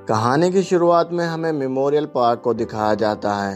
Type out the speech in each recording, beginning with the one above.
کہانی کی شروعات میں ہمیں میموریل پارک کو دکھایا جاتا ہے۔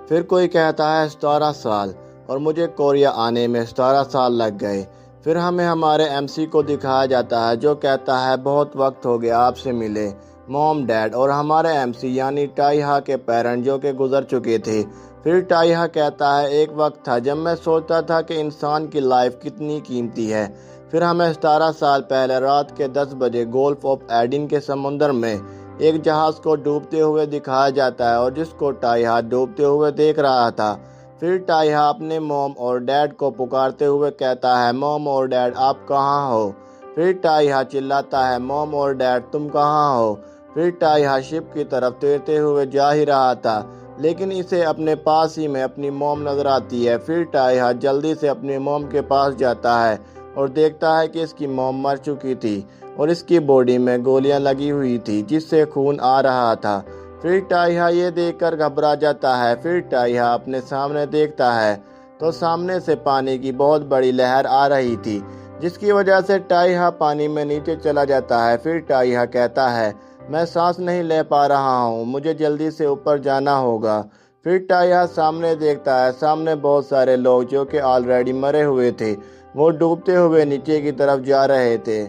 پھر کوئی کہتا ہے 17 سال اور مجھے کوریا آنے میں 17 سال لگ گئے۔ پھر ہمیں ہمارے MC کو دکھایا جاتا ہے جو کہتا ہے بہت وقت ہو گیا آپ سے ملے موم ڈیڈ، اور ہمارے MC یعنی ٹائی ہا کے پیرنٹ جو کہ گزر چکے تھے۔ پھر ٹائی ہا کہتا ہے ایک وقت تھا جب میں سوچتا تھا کہ انسان کی لائف کتنی قیمتی ہے۔ پھر ہمیں 17 سال پہلے رات کے 10 بجے گولف آف ایڈن کے سمندر میں ایک جہاز کو ڈوبتے ہوئے دکھایا جاتا ہے اور جس کو ٹائی ہا ڈوبتے ہوئے دیکھ رہا تھا۔ پھر ٹائی ہا اپنے موم اور ڈیڈ کو پکارتے ہوئے کہتا ہے موم اور ڈیڈ آپ کہاں ہو؟ پھر ٹائی ہا چلاتا ہے موم اور ڈیڈ تم کہاں ہو؟ پھر ٹائی ہا شپ کی طرف تیرتے ہوئے جا ہی رہا تھا لیکن اسے اپنے پاس ہی میں اپنی موم نظر آتی ہے۔ پھر ٹائی ہا جلدی سے اپنی موم کے پاس جاتا ہے اور دیکھتا ہے کہ اس کی موم مر چکی تھی اور اس کی باڈی میں گولیاں لگی ہوئی تھی جس سے خون آ رہا تھا۔ پھر ٹائی ہا یہ دیکھ کر گھبرا جاتا ہے۔ پھر ٹائی ہا اپنے سامنے دیکھتا ہے تو سامنے سے پانی کی بہت بڑی لہر آ رہی تھی جس کی وجہ سے ٹائی ہا پانی میں نیچے چلا جاتا ہے۔ پھر ٹائی ہا کہتا ہے میں سانس نہیں لے پا رہا ہوں، مجھے جلدی سے اوپر جانا ہوگا۔ پھر ٹائی ہا سامنے دیکھتا ہے، سامنے بہت سارے لوگ جو کہ آلریڈی مرے ہوئے تھے وہ ڈوبتے ہوئے نیچے کی طرف جا رہے تھے۔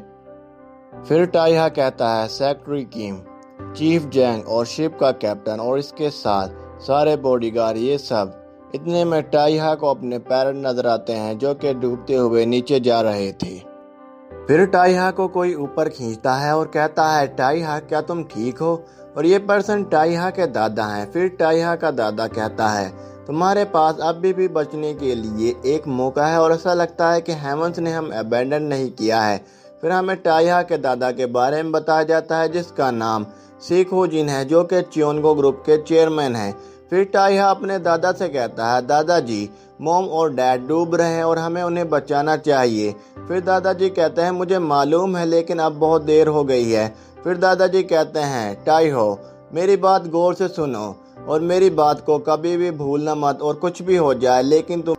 پھر ٹائی ہا کہتا ہے سیکرٹری کیم، چیف جینگ اور شپ کا کیپٹن اور اس کے ساتھ سارے باڈی گارڈ یہ سب۔ اتنے میں ٹائی ہا کو اپنے پیرنٹ نظر آتے ہیں جو کہ ڈوبتے ہوئے نیچے جا رہے تھے۔ پھر ٹائی ہا کو کوئی اوپر کھینچتا ہے اور کہتا ہے ٹائی ہا کیا تم ٹھیک ہو؟ اور یہ پرسن ٹائی ہا کے دادا ہیں۔ پھر ٹائی ہا کا دادا کہتا ہے تمہارے پاس ابھی بھی بچنے کے لیے ایک موقع ہے اور ایسا لگتا ہے کہ ہیونز نے ہم ابینڈن نہیں کیا ہے۔ پھر ہمیں ٹائی ہا کے دادا کے بارے میں بتایا جاتا ہے جس کا نام سیکھو جن ہے جو کہ چیونگو گروپ کے چیئرمین ہیں۔ پھر ٹائی ہا اپنے دادا سے کہتا ہے دادا جی موم اور ڈیڈ ڈوب رہے ہیں اور ہمیں انہیں بچانا چاہیے۔ پھر دادا جی کہتے ہیں مجھے معلوم ہے لیکن اب بہت دیر ہو گئی ہے۔ پھر دادا جی کہتے ہیں ٹائی ہو میری بات غور سے سنو اور میری بات کو کبھی بھی بھولنا مت اور کچھ بھی ہو جائے لیکن تم۔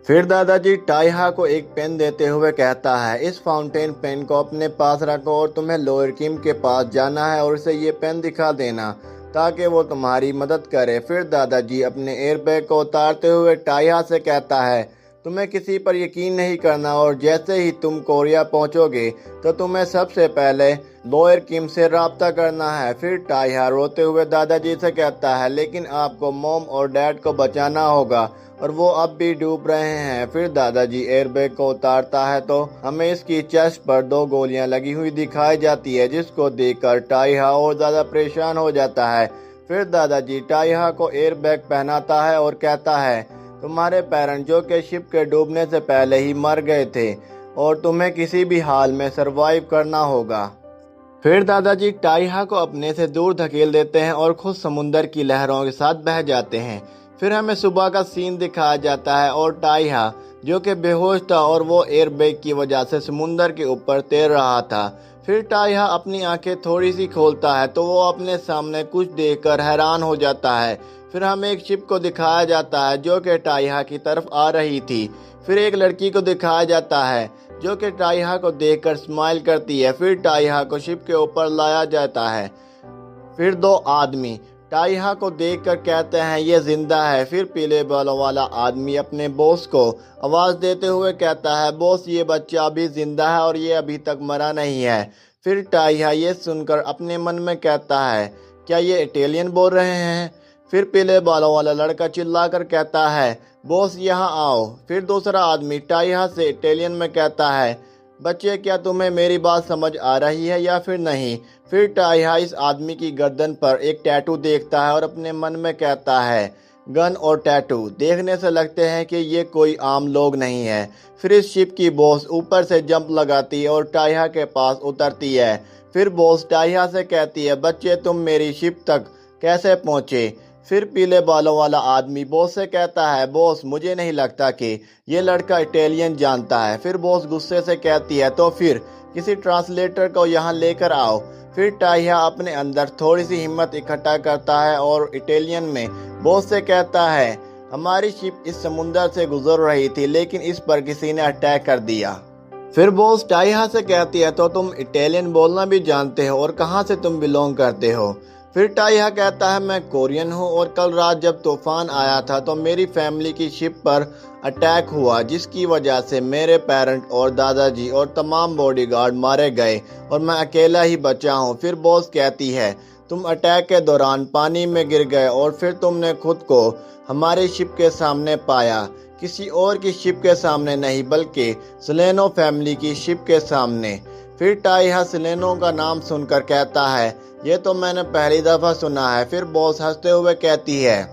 پھر دادا جی ٹائی ہا کو ایک پین دیتے ہوئے کہتا ہے اس فاؤنٹین پین کو اپنے پاس رکھو اور تمہیں لوئر کیم کے پاس جانا ہے اور اسے یہ پین دکھا دینا تاکہ وہ تمہاری مدد کرے۔ پھر دادا جی اپنے ایئر بیگ کو اتارتے ہوئے ٹائی ہا سے کہتا ہے تمہیں کسی پر یقین نہیں کرنا اور جیسے ہی تم کوریا پہنچو گے تو تمہیں سب سے پہلے لوئر کیم سے رابطہ کرنا ہے۔ پھر ٹائی ہا روتے ہوئے دادا جی سے کہتا ہے لیکن آپ کو موم اور ڈیڈ کو بچانا ہوگا اور وہ اب بھی ڈوب رہے ہیں۔ پھر دادا جی ایئر بیگ کو اتارتا ہے تو ہمیں اس کی چیسٹ پر 2 گولیاں لگی ہوئی دکھائی جاتی ہے جس کو دیکھ کر ٹائی ہا اور زیادہ پریشان ہو جاتا ہے۔ پھر دادا جی ٹائی ہا کو ایئر بیگ پہناتا ہے اور کہتا ہے تمہارے پیرنٹ جو کہ شپ کے ڈوبنے سے پہلے ہی مر گئے تھے اور تمہیں کسی بھی حال میں سروائیو کرنا ہوگا۔ پھر دادا جی ٹائی ہا کو اپنے سے دور دھکیل دیتے ہیں اور خود سمندر کی لہروں کے ساتھ بہہ جاتے ہیں۔ پھر ہمیں صبح کا سین دکھایا جاتا ہے اور ٹائی ہا جو کہ بے ہوش تھا اور وہ ایئر بیگ کی وجہ سے سمندر کے اوپر تیر رہا تھا۔ پھر ٹائی ہا اپنی آنکھیں تھوڑی سی کھولتا ہے تو وہ اپنے سامنے کچھ دیکھ کر حیران ہو جاتا ہے۔ پھر ہمیں ایک شپ کو دکھایا جاتا ہے جو کہ ٹائی ہا کی طرف آ رہی تھی۔ پھر ایک لڑکی کو دکھایا جاتا ہے جو کہ ٹائی ہا کو دیکھ کر اسمائل کرتی ہے۔ پھر ٹائی ہا کو شپ کے اوپر لایا جاتا ہے۔ پھر 2 آدمی ٹائی ہا کو دیکھ کر کہتے ہیں یہ زندہ ہے۔ پھر پیلے بالوں والا آدمی اپنے باس کو آواز دیتے ہوئے کہتا ہے باس یہ بچہ ابھی زندہ ہے اور یہ ابھی تک مرا نہیں ہے۔ پھر ٹائی ہا یہ سن کر اپنے من میں کہتا ہے کیا یہ اٹیلین بول رہے ہیں؟ پھر پیلے بالوں والا لڑکا چلا کر کہتا ہے باس یہاں آؤ۔ پھر دوسرا آدمی ٹائی ہا سے اٹیلین میں کہتا ہے بچے کیا تمہیں میری بات سمجھ آ رہی ہے یا پھر نہیں؟ پھر ٹائی ہا اس آدمی کی گردن پر ایک ٹیٹو دیکھتا ہے اور اپنے من میں کہتا ہے گن اور ٹیٹو دیکھنے سے لگتے ہیں کہ یہ کوئی عام لوگ نہیں ہے۔ پھر اس شپ کی باس اوپر سے جمپ لگاتی ہے اور ٹائی ہا کے پاس اترتی ہے۔ پھر باس ٹائی ہا سے کہتی ہے بچے تم میری شپ تک کیسے پہنچے؟ پھر پیلے بالوں والا آدمی باس سے کہتا ہے باس مجھے نہیں لگتا کہ یہ لڑکا اٹیلین جانتا ہے۔ پھر باس غصے سے کہتی ہے تو پھر کسی ٹرانسلیٹر کو یہاں لے کر آؤ۔ پھر ٹائی ہا اپنے اندر تھوڑی سی ہمت اکٹھا کرتا ہے اور اٹیلین میں باس سے کہتا ہے ہماری شپ اس سمندر سے گزر رہی تھی لیکن اس پر کسی نے اٹیک کر دیا۔ پھر باس ٹائی ہا سے کہتی ہے تو تم اٹیلین بولنا بھی جانتے ہو اور کہاں سے تم بلونگ کرتے ہو؟ پھر ٹائہا کہتا ہے میں کورین ہوں اور کل رات جب طوفان آیا تھا تو میری فیملی کی شپ پر اٹیک ہوا جس کی وجہ سے میرے پیرنٹ اور دادا جی اور تمام باڈی گارڈ مارے گئے اور میں اکیلا ہی بچا ہوں۔ پھر بوس کہتی ہے تم اٹیک کے دوران پانی میں گر گئے اور پھر تم نے خود کو ہماری شپ کے سامنے پایا، کسی اور کی شپ کے سامنے نہیں بلکہ سلینو فیملی کی شپ کے سامنے۔ پھر ٹائہا سلینو کا نام سن کر کہتا ہے یہ تو میں نے پہلی دفعہ سنا ہے۔ پھر بوس ہنستے ہوئے کہتی ہے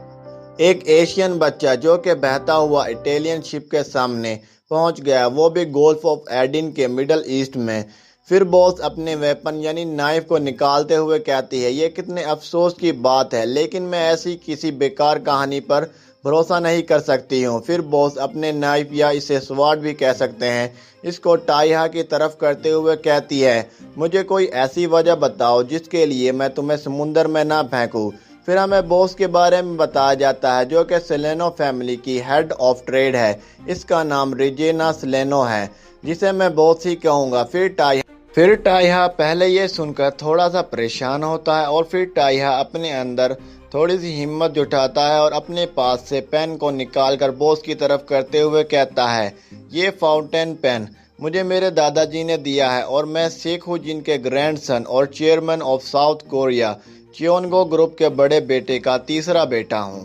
ایک ایشین بچہ جو کہ بہتا ہوا اٹیلین شپ کے سامنے پہنچ گیا، وہ بھی گولف آف ایڈن کے مڈل ایسٹ میں۔ پھر بوس اپنے ویپن یعنی نائف کو نکالتے ہوئے کہتی ہے یہ کتنے افسوس کی بات ہے لیکن میں ایسی کسی بیکار کہانی پر بھروسہ نہیں کر سکتی ہوں۔ پھر بوس اپنے نائف یا اسے سواڈ بھی کہہ سکتے ہیں اس کو ٹائہا کی طرف کرتے ہوئے کہتی ہے مجھے کوئی ایسی وجہ بتاؤ جس کے لیے میں تمہیں سمندر میں نہ پھینکوں۔ پھر ہمیں بوس کے بارے میں بتایا جاتا ہے جو کہ سلینو فیملی کی ہیڈ آف ٹریڈ ہے، اس کا نام ریجینا سلینو ہے جسے میں بوس ہی کہوں گا۔ پھر ٹائہا پہلے یہ سن کر تھوڑا سا پریشان ہوتا ہے اور پھر ٹائہا اپنے اندر تھوڑی سی ہمت جٹاتا ہے اور اپنے پاس سے پین کو نکال کر بوس کی طرف کرتے ہوئے کہتا ہے یہ فاؤنٹین پین مجھے میرے دادا جی نے دیا ہے اور میں سکھ ہوں جن کے گرینڈ سن اور چیئرمین آف ساؤتھ کوریا چیونگو گروپ کے بڑے بیٹے کا تیسرا بیٹا ہوں،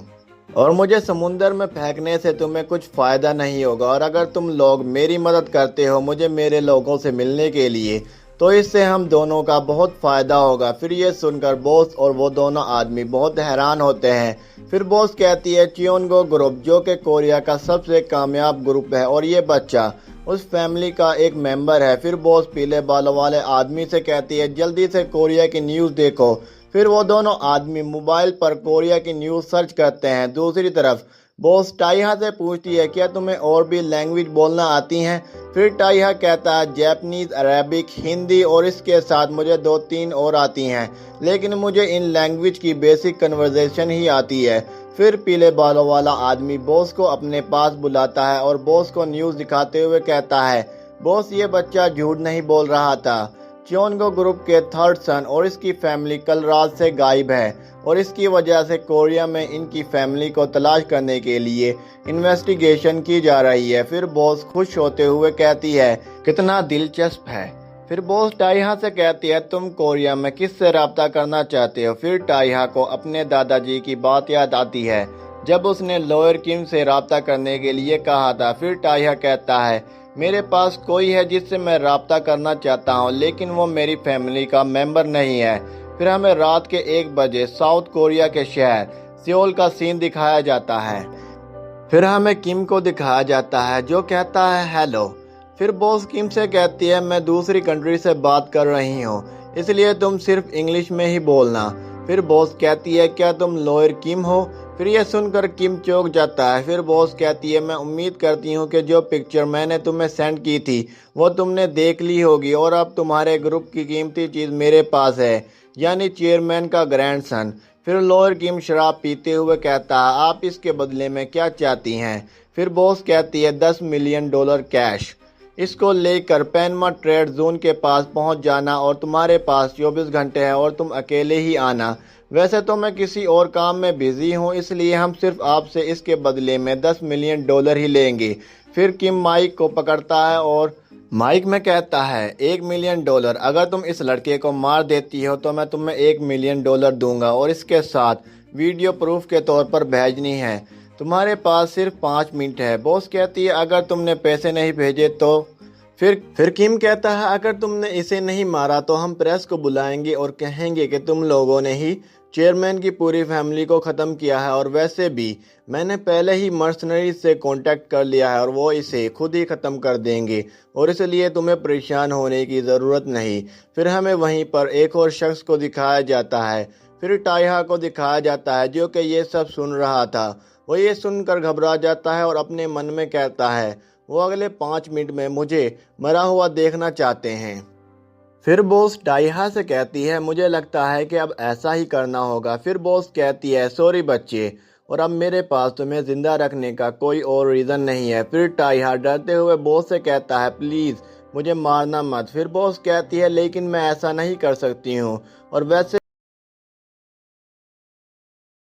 اور مجھے سمندر میں پھینکنے سے تمہیں کچھ فائدہ نہیں ہوگا، اور اگر تم لوگ میری مدد کرتے ہو مجھے میرے لوگوں سے ملنے کے لیے تو اس سے ہم دونوں کا بہت فائدہ ہوگا۔ پھر یہ سن کر بوس اور وہ دونوں آدمی بہت حیران ہوتے ہیں۔ پھر بوس کہتی ہے چیونگو گروپ جو کہ کوریا کا سب سے کامیاب گروپ ہے اور یہ بچہ اس فیملی کا ایک ممبر ہے۔ پھر بوس پیلے بالوں والے آدمی سے کہتی ہے جلدی سے کوریا کی نیوز دیکھو۔ پھر وہ دونوں آدمی موبائل پر کوریا کی نیوز سرچ کرتے ہیں۔ دوسری طرف بوس ٹائہا سے پوچھتی ہے کیا تمہیں اور بھی لینگویج بولنا آتی ہیں؟ پھر ٹائہا کہتا ہے جیپنیز، عربک، ہندی اور اس کے ساتھ مجھے 2-3 اور آتی ہیں لیکن مجھے ان لینگویج کی بیسک کنورزیشن ہی آتی ہے۔ پھر پیلے بالوں والا آدمی بوس کو اپنے پاس بلاتا ہے اور بوس کو نیوز دکھاتے ہوئے کہتا ہے بوس یہ بچہ جھوٹ نہیں بول رہا تھا، چیونگو گروپ کے تھرڈ سن اور اس کی فیملی کل رات سے غائب ہے اور اس کی وجہ سے کوریا میں ان کی فیملی کو تلاش کرنے کے لیے انویسٹیگیشن کی جا رہی ہے۔ پھر بوس خوش ہوتے ہوئے کہتی ہے کتنا دلچسپ ہے۔ پھر بوس ٹائہا سے کہتی ہے تم کوریا میں کس سے رابطہ کرنا چاہتے ہو؟ پھر ٹائہا کو اپنے دادا جی کی بات یاد آتی ہے جب اس نے لوئر کم سے رابطہ کرنے کے لیے کہا تھا۔ پھر ٹائہا کہتا ہے میرے پاس کوئی ہے جس سے میں رابطہ کرنا چاہتا ہوں لیکن وہ میری فیملی کا ممبر نہیں ہے۔ پھر ہمیں رات کے 1 بجے ساؤتھ کوریا کے شہر سیول کا سین دکھایا جاتا ہے۔ پھر ہمیں کم کو دکھایا جاتا ہے جو کہتا ہے ہیلو۔ پھر بوس کم سے کہتی ہے میں دوسری کنٹری سے بات کر رہی ہوں اس لیے تم صرف انگلش میں ہی بولنا۔ پھر بوس کہتی ہے کیا تم لوئر کم ہو؟ پھر یہ سن کر کم چونک جاتا ہے۔ پھر بوس کہتی ہے میں امید کرتی ہوں کہ جو پکچر میں نے تمہیں سینڈ کی تھی وہ تم نے دیکھ لی ہوگی اور اب تمہارے گروپ کی قیمتی چیز میرے پاس ہے یعنی چیئرمین کا گرینڈ سن۔ پھر لوئر کم شراب پیتے ہوئے کہتا ہے آپ اس کے بدلے میں کیا چاہتی ہیں؟ پھر بوس کہتی ہے $10 ملین کیش، اس کو لے کر پینما ٹریڈ زون کے پاس پہنچ جانا اور تمہارے پاس 24 گھنٹے ہیں اور تم اکیلے ہی آنا۔ ویسے تو میں کسی اور کام میں بزی ہوں اس لیے ہم صرف آپ سے اس کے بدلے میں $10 ملین ہی لیں گے۔ پھر کم مائک کو پکڑتا ہے اور مائک میں کہتا ہے $1 ملین، اگر تم اس لڑکے کو مار دیتی ہو تو میں تمہیں $1 ملین دوں گا اور اس کے ساتھ ویڈیو پروف کے طور پر بھیجنی ہے، تمہارے پاس صرف 5 منٹ ہے۔ بوس کہتی ہے اگر تم نے پیسے نہیں بھیجے تو پھر کم کہتا ہے اگر تم نے اسے نہیں مارا تو ہم پریس کو بلائیں گے اور کہیں گے کہ تم لوگوں نے ہی چیئرمین کی پوری فیملی کو ختم کیا ہے، اور ویسے بھی میں نے پہلے ہی مرسنریز سے کانٹیکٹ کر لیا ہے اور وہ اسے خود ہی ختم کر دیں گے اور اس لیے تمہیں پریشان ہونے کی ضرورت نہیں۔ پھر ہمیں وہیں پر ایک اور شخص کو دکھایا جاتا ہے۔ پھر ٹائہا کو دکھایا جاتا ہے جو کہ یہ سب سن رہا تھا۔ وہ یہ سن کر گھبرا جاتا ہے اور اپنے من میں کہتا ہے وہ اگلے 5 منٹ میں مجھے مرا ہوا دیکھنا چاہتے ہیں۔ پھر بوس ٹائہا سے کہتی ہے مجھے لگتا ہے کہ اب ایسا ہی کرنا ہوگا۔ پھر بوس کہتی ہے سوری بچے، اور اب میرے پاس تمہیں زندہ رکھنے کا کوئی اور ریزن نہیں ہے۔ پھر ٹائہا ڈرتے ہوئے بوس سے کہتا ہے پلیز مجھے مارنا مت۔ پھر بوس کہتی ہے لیکن میں ایسا نہیں کر سکتی ہوں، اور ویسے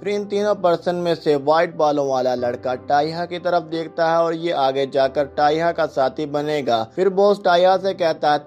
پھر ان تینوں پرسن میں سے وائٹ بالوں والا لڑکا ٹائہا کی طرف دیکھتا ہے اور یہ آگے جا کر ٹائہا کا ساتھی بنے گا۔ پھر باس ٹائہا سے کہتا ہے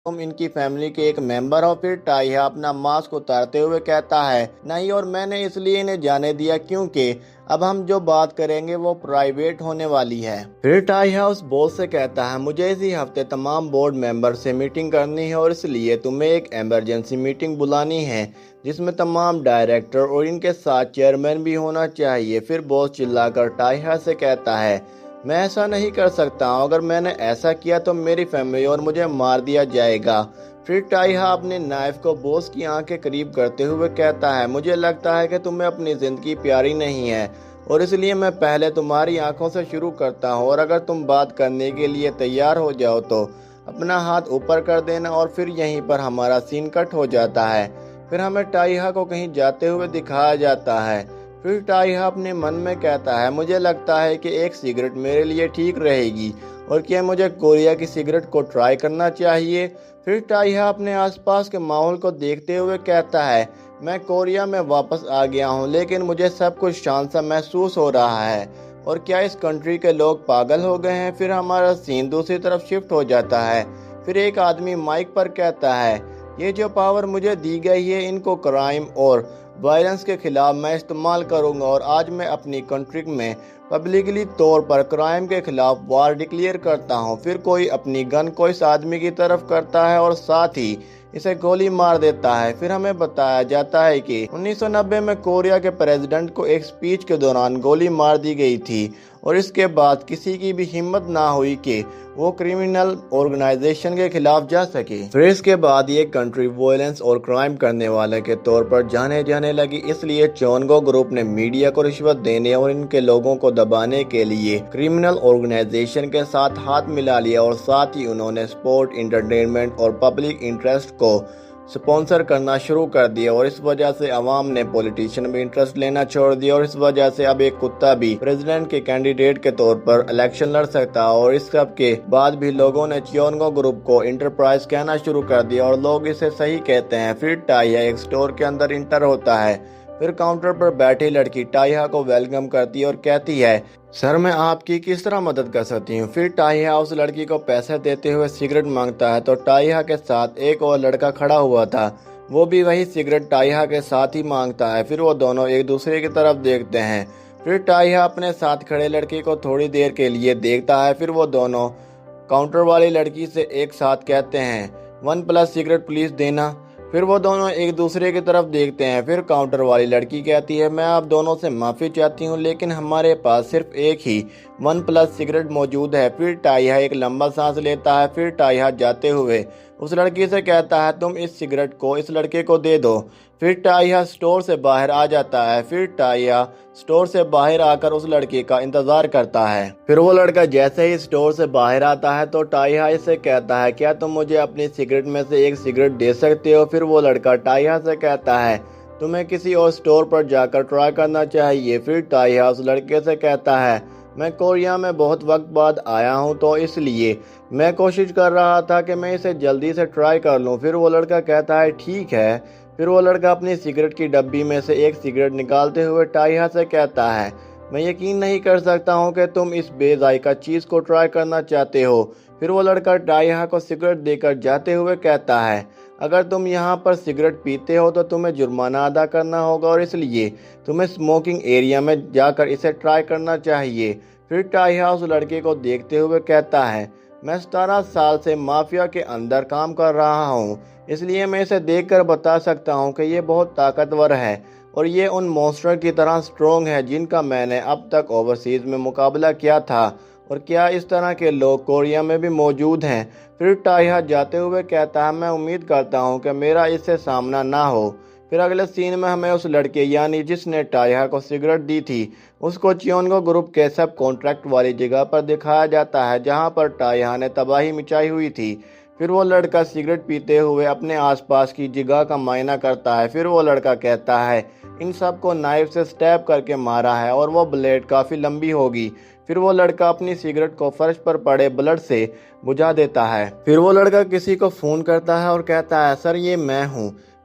تم ان کی فیملی کے ایک ممبر ہو۔ پھر ٹائہا اپنا ماسک اتارتے ہوئے کہتا ہے نہیں، اور میں نے اس لیے انہیں جانے دیا کیونکہ اب ہم جو بات کریں گے وہ پرائیویٹ ہونے والی ہے۔ پھر ٹائہا اس باس سے کہتا ہے مجھے اسی ہفتے تمام بورڈ ممبر سے میٹنگ کرنی ہے اور اس لیے تمہیں ایک ایمرجنسی میٹنگ بلانی ہے جس میں تمام ڈائریکٹر اور ان کے ساتھ چیئرمین بھی ہونا چاہیے۔ پھر باس چلا کر ٹائہا سے کہتا ہے میں ایسا نہیں کر سکتا ہوں، اگر میں نے ایسا کیا تو میری فیملی اور مجھے مار دیا جائے گا۔ پھر ٹائہا اپنے نائف کو باس کی آنکھ کے قریب کرتے ہوئے کہتا ہے مجھے لگتا ہے کہ تمہیں اپنی زندگی پیاری نہیں ہے اور اس لیے میں پہلے تمہاری آنکھوں سے شروع کرتا ہوں، اور اگر تم بات کرنے کے لیے تیار ہو جاؤ تو اپنا ہاتھ اوپر کر دینا، اور پھر یہیں پر ہمارا سین کٹ ہو جاتا ہے۔ پھر ہمیں ٹائہا کو کہیں جاتے ہوئے دکھایا جاتا ہے۔ پھر ٹائہا اپنے من میں کہتا ہے مجھے لگتا ہے کہ ایک سگریٹ میرے لیے ٹھیک رہے گی، اور کیا مجھے کوریا کی سگریٹ کو ٹرائی کرنا چاہیے۔ پھر ٹائہا اپنے آس پاس کے ماحول کو دیکھتے ہوئے کہتا ہے میں کوریا میں واپس آ گیا ہوں لیکن مجھے سب کچھ شانت سا محسوس ہو رہا ہے، اور کیا اس کنٹری کے لوگ پاگل ہو گئے ہیں۔ پھر ہمارا سین دوسری طرف شفٹ ہو جاتا ہے۔ پھر ایک آدمی مائک پر کہتا ہے یہ جو پاور مجھے دی گئی ہے ان کو کرائم اور وائلنس کے خلاف میں استعمال کروں گا، اور آج میں اپنی کنٹری میں پبلکلی طور پر کرائم کے خلاف وار ڈکلیئر کرتا ہوں۔ پھر کوئی اپنی گن کو اس آدمی کی طرف کرتا ہے اور ساتھ ہی اسے گولی مار دیتا ہے۔ پھر ہمیں بتایا جاتا ہے کہ 1990 میں کوریا کے پریزیڈنٹ کو ایک سپیچ کے دوران گولی مار دی گئی تھی، اور اس کے بعد کسی کی بھی ہمت نہ ہوئی کہ وہ کرمنل آرگنائزیشن کے خلاف جا سکے۔ پھر اس کے بعد یہ کنٹری وائلنس اور کرائم کرنے والے کے طور پر جانے لگی، اس لیے چونگو گروپ نے میڈیا کو رشوت دینے اور ان کے لوگوں کو دبانے کے لیے کرمنل آرگنائزیشن کے ساتھ ہاتھ ملا لیا، اور ساتھ ہی انہوں نے سپورٹ، انٹرٹینمنٹ اور پبلک انٹرسٹ کو سپانسر کرنا شروع کر دیا، اور اس وجہ سے عوام نے پولیٹیشین میں انٹرسٹ لینا چھوڑ دیا، اور اس وجہ سے اب ایک کتا بھی پریزیڈنٹ کے کینڈیڈیٹ کے طور پر الیکشن لڑ سکتا، اور اس سب کے بعد بھی لوگوں نے چیونگو گروپ کو انٹرپرائز کہنا شروع کر دیا اور لوگ اسے صحیح کہتے ہیں۔ پھر ٹائہا ایک سٹور کے اندر انٹر ہوتا ہے۔ پھر کاؤنٹر پر بیٹھی لڑکی ٹائہا کو ویلکم کرتی ہے اور کہتی ہے سر میں آپ کی کس طرح مدد کر سکتی ہوں۔ پھر ٹائہا اس لڑکی کو پیسے دیتے ہوئے سگریٹ مانگتا ہے، تو ٹائہا کے ساتھ ایک اور لڑکا کھڑا ہوا تھا، وہ بھی وہی سگریٹ ٹائہا کے ساتھ ہی مانگتا ہے۔ پھر وہ دونوں ایک دوسرے کی طرف دیکھتے ہیں۔ پھر ٹائہا اپنے ساتھ کھڑے لڑکی کو تھوڑی دیر کے لیے دیکھتا ہے، پھر وہ دونوں کاؤنٹر والی لڑکی سے ایک ساتھ کہتے ہیں 1+ سگریٹ پلیز دینا۔ پھر وہ دونوں ایک دوسرے کی طرف دیکھتے ہیں۔ پھر کاؤنٹر والی لڑکی کہتی ہے میں آپ دونوں سے معافی چاہتی ہوں لیکن ہمارے پاس صرف ایک ہی 1+ سگریٹ موجود ہے۔ پھر ٹائہا ایک لمبا سانس لیتا ہے۔ پھر ٹائہا جاتے ہوئے اس لڑکی سے کہتا ہے تم اس سگریٹ کو اس لڑکے کو دے دو۔ پھر ٹائہا سٹور سے باہر آ جاتا ہے۔ پھر ٹائہا سٹور سے باہر آ کر اس لڑکے کا انتظار کرتا ہے۔ پھر وہ لڑکا جیسے ہی سٹور سے باہر آتا ہے تو ٹائہا اسے کہتا ہے کیا تم مجھے اپنی سگریٹ میں سے ایک سگریٹ دے سکتے ہو۔ پھر وہ لڑکا ٹائہا سے کہتا ہے تمہیں کسی اور سٹور پر جا کر ٹرائی کرنا چاہیے۔ پھر ٹائہا اس لڑکے سے کہتا ہے میں کوریا میں بہت وقت بعد آیا ہوں تو اس لیے میں کوشش کر رہا تھا کہ میں اسے جلدی سے ٹرائی کر لوں۔ پھر وہ لڑکا کہتا ہے ٹھیک ہے۔ پھر وہ لڑکا اپنی سگریٹ کی ڈبی میں سے ایک سگریٹ نکالتے ہوئے ٹائہا سے کہتا ہے میں یقین نہیں کر سکتا ہوں کہ تم اس بے ذائقہ چیز کو ٹرائی کرنا چاہتے ہو۔ پھر وہ لڑکا ٹائہا کو سگریٹ دے کر جاتے ہوئے کہتا ہے اگر تم یہاں پر سگریٹ پیتے ہو تو تمہیں جرمانہ ادا کرنا ہوگا اور اس لیے تمہیں اسموکنگ ایریا میں جا کر اسے ٹرائی کرنا چاہیے۔ پھر ٹائہا اس لڑکے کو دیکھتے ہوئے کہتا ہے میں 17 سال سے مافیا کے اندر کام کر رہا ہوں، اس لیے میں اسے دیکھ کر بتا سکتا ہوں کہ یہ بہت طاقتور ہے اور یہ ان مونسٹر کی طرح سٹرونگ ہے جن کا میں نے اب تک اوورسیز میں مقابلہ کیا تھا، اور کیا اس طرح کے لوگ کوریا میں بھی موجود ہیں۔ پھر ٹائہا جاتے ہوئے کہتا ہے میں امید کرتا ہوں کہ میرا اس سے سامنا نہ ہو۔ پھر اگلے سین میں ہمیں اس لڑکے یعنی جس نے ٹائہا کو سگریٹ دی تھی اس کو چیونگو گروپ کے سب کانٹریکٹ والی جگہ پر دکھایا جاتا ہے جہاں پر ٹائہا نے تباہی مچائی ہوئی تھی۔ پھر وہ لڑکا سگریٹ پیتے ہوئے اپنے آس پاس کی جگہ کا معائنہ کرتا ہے۔ پھر وہ لڑکا کہتا ہے ان سب کو نائف سے سٹیپ کر کے مارا ہے اور وہ بلیڈ کافی لمبی ہوگی۔ پھر وہ لڑکا اپنی سگریٹ کو فرش پر پڑے بلڈ سے بجھا دیتا ہے۔ پھر وہ لڑکا کسی کو فون کرتا ہے اور کہتا ہے سر یہ میں ہوں،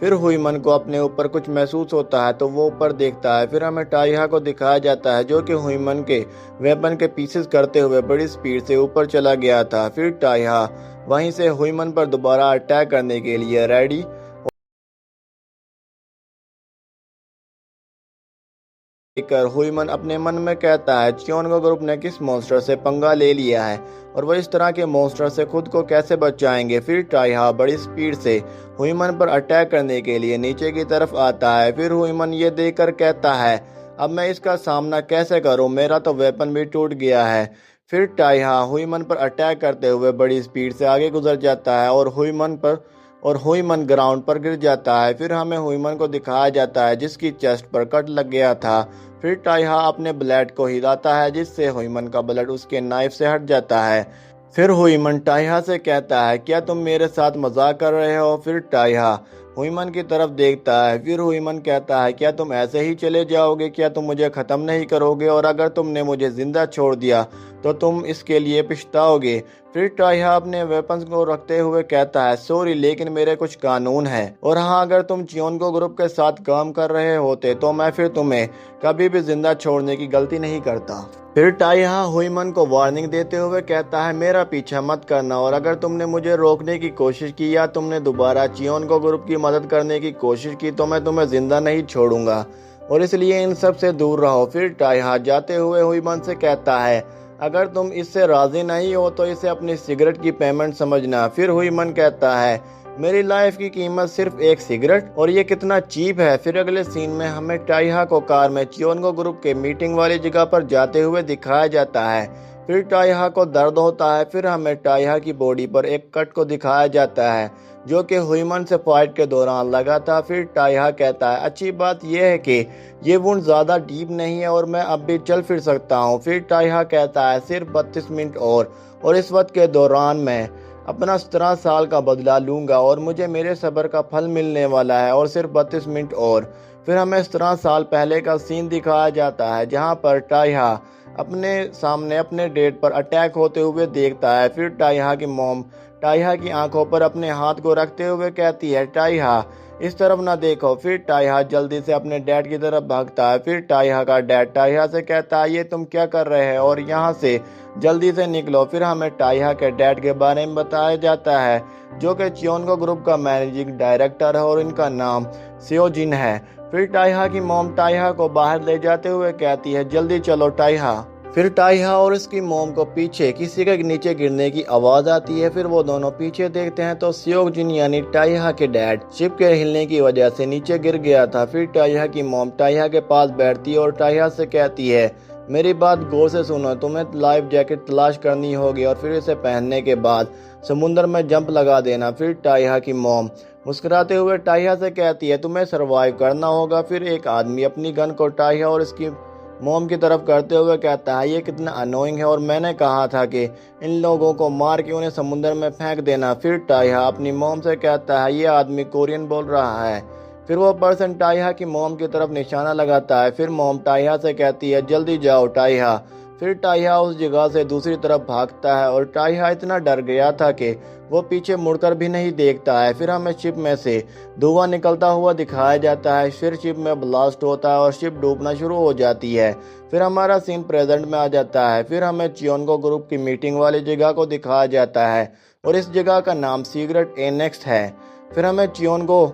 پھر ہوئی کو اپنے اوپر کچھ محسوس ہوتا ہے تو وہ اوپر دیکھتا ہے۔ پھر ہمیں ٹائہا کو دکھایا جاتا ہے جو کہ ہوئی کے ویپن کے پیسز کرتے ہوئے بڑی سپیڈ سے اوپر چلا گیا تھا۔ پھر ٹائہا وہیں سے ہوئی پر دوبارہ اٹیک کرنے کے لیے ریڈی کر ہوئی اپنے من میں کہتا ہے چیونگو گروپ نے کس مونسٹر سے پنگا لے لیا ہے اور وہ اس طرح کے مونسٹر سے خود کو کیسے بچائیں گے۔ پھر ٹائہا بڑی سپیڈ سے ہوئی پر اٹیک کرنے کے لیے نیچے کی طرف آتا ہے۔ پھر ہوئی یہ دیکھ کر کہتا ہے اب میں اس کا سامنا کیسے کروں، میرا تو ویپن بھی ٹوٹ گیا ہے۔ پھر ٹائہا ہوئی پر اٹیک کرتے ہوئے بڑی سپیڈ سے آگے گزر جاتا ہے اور ہوئی گراؤنڈ پر گر جاتا ہے۔ پھر ہمیں ہوئی کو دکھایا جاتا ہے جس کی چیسٹ پر کٹ لگ گیا تھا۔ پھر ٹائہا اپنے بلیڈ کو ہلاتا ہے جس سے ہوئی کا بلڈ اس کے نائف سے ہٹ جاتا ہے۔ پھر ہوئی ٹائہا سے کہتا ہے کیا تم میرے ساتھ مذاق کر رہے ہو؟ پھر ٹائہا ہوئی کی طرف دیکھتا ہے۔ پھر ہوئی کہتا ہے کیا تم ایسے ہی چلے جاؤ گے؟ کیا تم مجھے ختم نہیں کرو گے؟ اور اگر تم نے مجھے زندہ چھوڑ دیا تو تم اس کے لیے پچھتاؤ گے۔ پھر ٹائہا اپنے ویپنز کو رکھتے ہوئے کہتا ہے سوری لیکن میرے کچھ قانون ہیں، اور ہاں اگر تم چیونگو گروپ کے ساتھ کام کر رہے ہوتے تو میں پھر تمہیں کبھی بھی زندہ چھوڑنے کی غلطی نہیں کرتا۔ پھر ٹائہا ہوئی کو وارننگ دیتے ہوئے کہتا ہے میرا پیچھا مت کرنا، اور اگر تم نے مجھے روکنے کی کوشش کی یا تم نے دوبارہ چیونگو گروپ کی مدد کرنے کی کوشش کی تو میں تمہیں زندہ نہیں چھوڑوں گا، اور اس لیے ان سب سے دور رہو۔ پھر ٹائہا جاتے ہوئے ہوئی سے کہتا ہے اگر تم اس سے راضی نہیں ہو تو اسے اپنی سگریٹ کی پیمنٹ سمجھنا۔ پھر ہوئی کہتا ہے میری لائف کی قیمت صرف ایک سگریٹ، اور یہ کتنا چیپ ہے۔ پھر اگلے سین میں ہمیں ٹائہا کو کار میں چیونگو گروپ کے میٹنگ والی جگہ پر جاتے ہوئے دکھایا جاتا ہے۔ پھر ٹائہا کو درد ہوتا ہے۔ پھر ہمیں ٹائہا کی باڈی پر ایک کٹ کو دکھایا جاتا ہے جو کہ ہوئی سے فائٹ کے دوران لگا تھا۔ پھر ٹائہا کہتا ہے اچھی بات یہ ہے کہ یہ وونڈ زیادہ ڈیپ نہیں ہے اور میں اب بھی چل پھر سکتا ہوں۔ پھر ٹائہا کہتا ہے صرف 32 منٹ اور اس وقت کے دوران میں اپنا 17 سال کا بدلہ لوں گا اور مجھے میرے صبر کا پھل ملنے والا ہے، اور صرف 32 منٹ اور۔ پھر ہمیں 17 سال پہلے کا سین دکھایا جاتا ہے جہاں پر ٹائہا اپنے سامنے اپنے ڈیڈ پر اٹیک ہوتے ہوئے دیکھتا ہے۔ پھر ٹائہا کی موم ٹائہا کی آنکھوں پر اپنے ہاتھ کو رکھتے ہوئے کہتی ہے ٹائہا اس طرف نہ دیکھو۔ پھر ٹائہا جلدی سے اپنے ڈیڈ کی طرف بھاگتا ہے۔ پھر ٹائہا کا ڈیڈ ٹائہا سے کہتا ہے یہ تم کیا کر رہے ہیں اور یہاں سے جلدی سے نکلو۔ پھر ہمیں ٹائہا کے ڈیڈ کے بارے میں بتایا جاتا ہے جو کہ چیونگو گروپ کا مینیجنگ ڈائریکٹر ہے اور ان کا نام سیو-جن ہے۔ پھر ٹائہا کی موم ٹائہا کو باہر لے جاتے ہوئے کہتی ہے جلدی چلو ٹائہا۔ پھر ٹائہا اور اس کی موم کو پیچھے کسی کے نیچے گرنے کی آواز آتی ہے۔ پھر وہ دونوں پیچھے دیکھتے ہیں تو سیو-جن یعنی ٹائہا کے ڈیڈ شپ کے ہلنے کی وجہ سے نیچے گر گیا تھا۔ پھر ٹائہا کی موم ٹائہا کے پاس بیٹھتی ہے اور ٹائہا سے کہتی ہے میری بات غور سے سنو، تمہیں لائف جیکٹ تلاش کرنی ہوگی اور پھر اسے پہننے کے بعد سمندر میں جمپ لگا دینا۔ پھر ٹائہا کی موم مسکراتے ہوئے ٹائہا سے کہتی ہے تمہیں سروائیو کرنا ہوگا۔ پھر ایک آدمی اپنی گن کو ٹائہا اور اس کی موم کی طرف کرتے ہوئے کہتا ہے یہ کتنا انوئنگ ہے، اور میں نے کہا تھا کہ ان لوگوں کو مار کے انہیں سمندر میں پھینک دینا۔ پھر ٹائہا اپنی موم سے کہتا ہے یہ آدمی کورین بول رہا ہے۔ پھر وہ پرسن ٹائہا کی موم کی طرف نشانہ لگاتا ہے۔ پھر موم ٹائہا سے کہتی ہے جلدی جاؤ ٹائہا۔ پھر ٹائہا اس جگہ سے دوسری طرف بھاگتا ہے اور ٹائہا اتنا ڈر گیا تھا کہ وہ پیچھے مڑ کر بھی نہیں دیکھتا ہے۔ پھر ہمیں شپ میں سے دھواں نکلتا ہوا دکھایا جاتا ہے۔ پھر شپ میں بلاسٹ ہوتا ہے اور شپ ڈوبنا شروع ہو جاتی ہے۔ پھر ہمارا سین پریزنٹ میں آ جاتا ہے۔ پھر ہمیں چیونگو گروپ کی میٹنگ والی جگہ کو دکھایا جاتا ہے اور اس جگہ کا نام سیکرٹ اینیکس ہے۔ پھر ہمیں چیونگو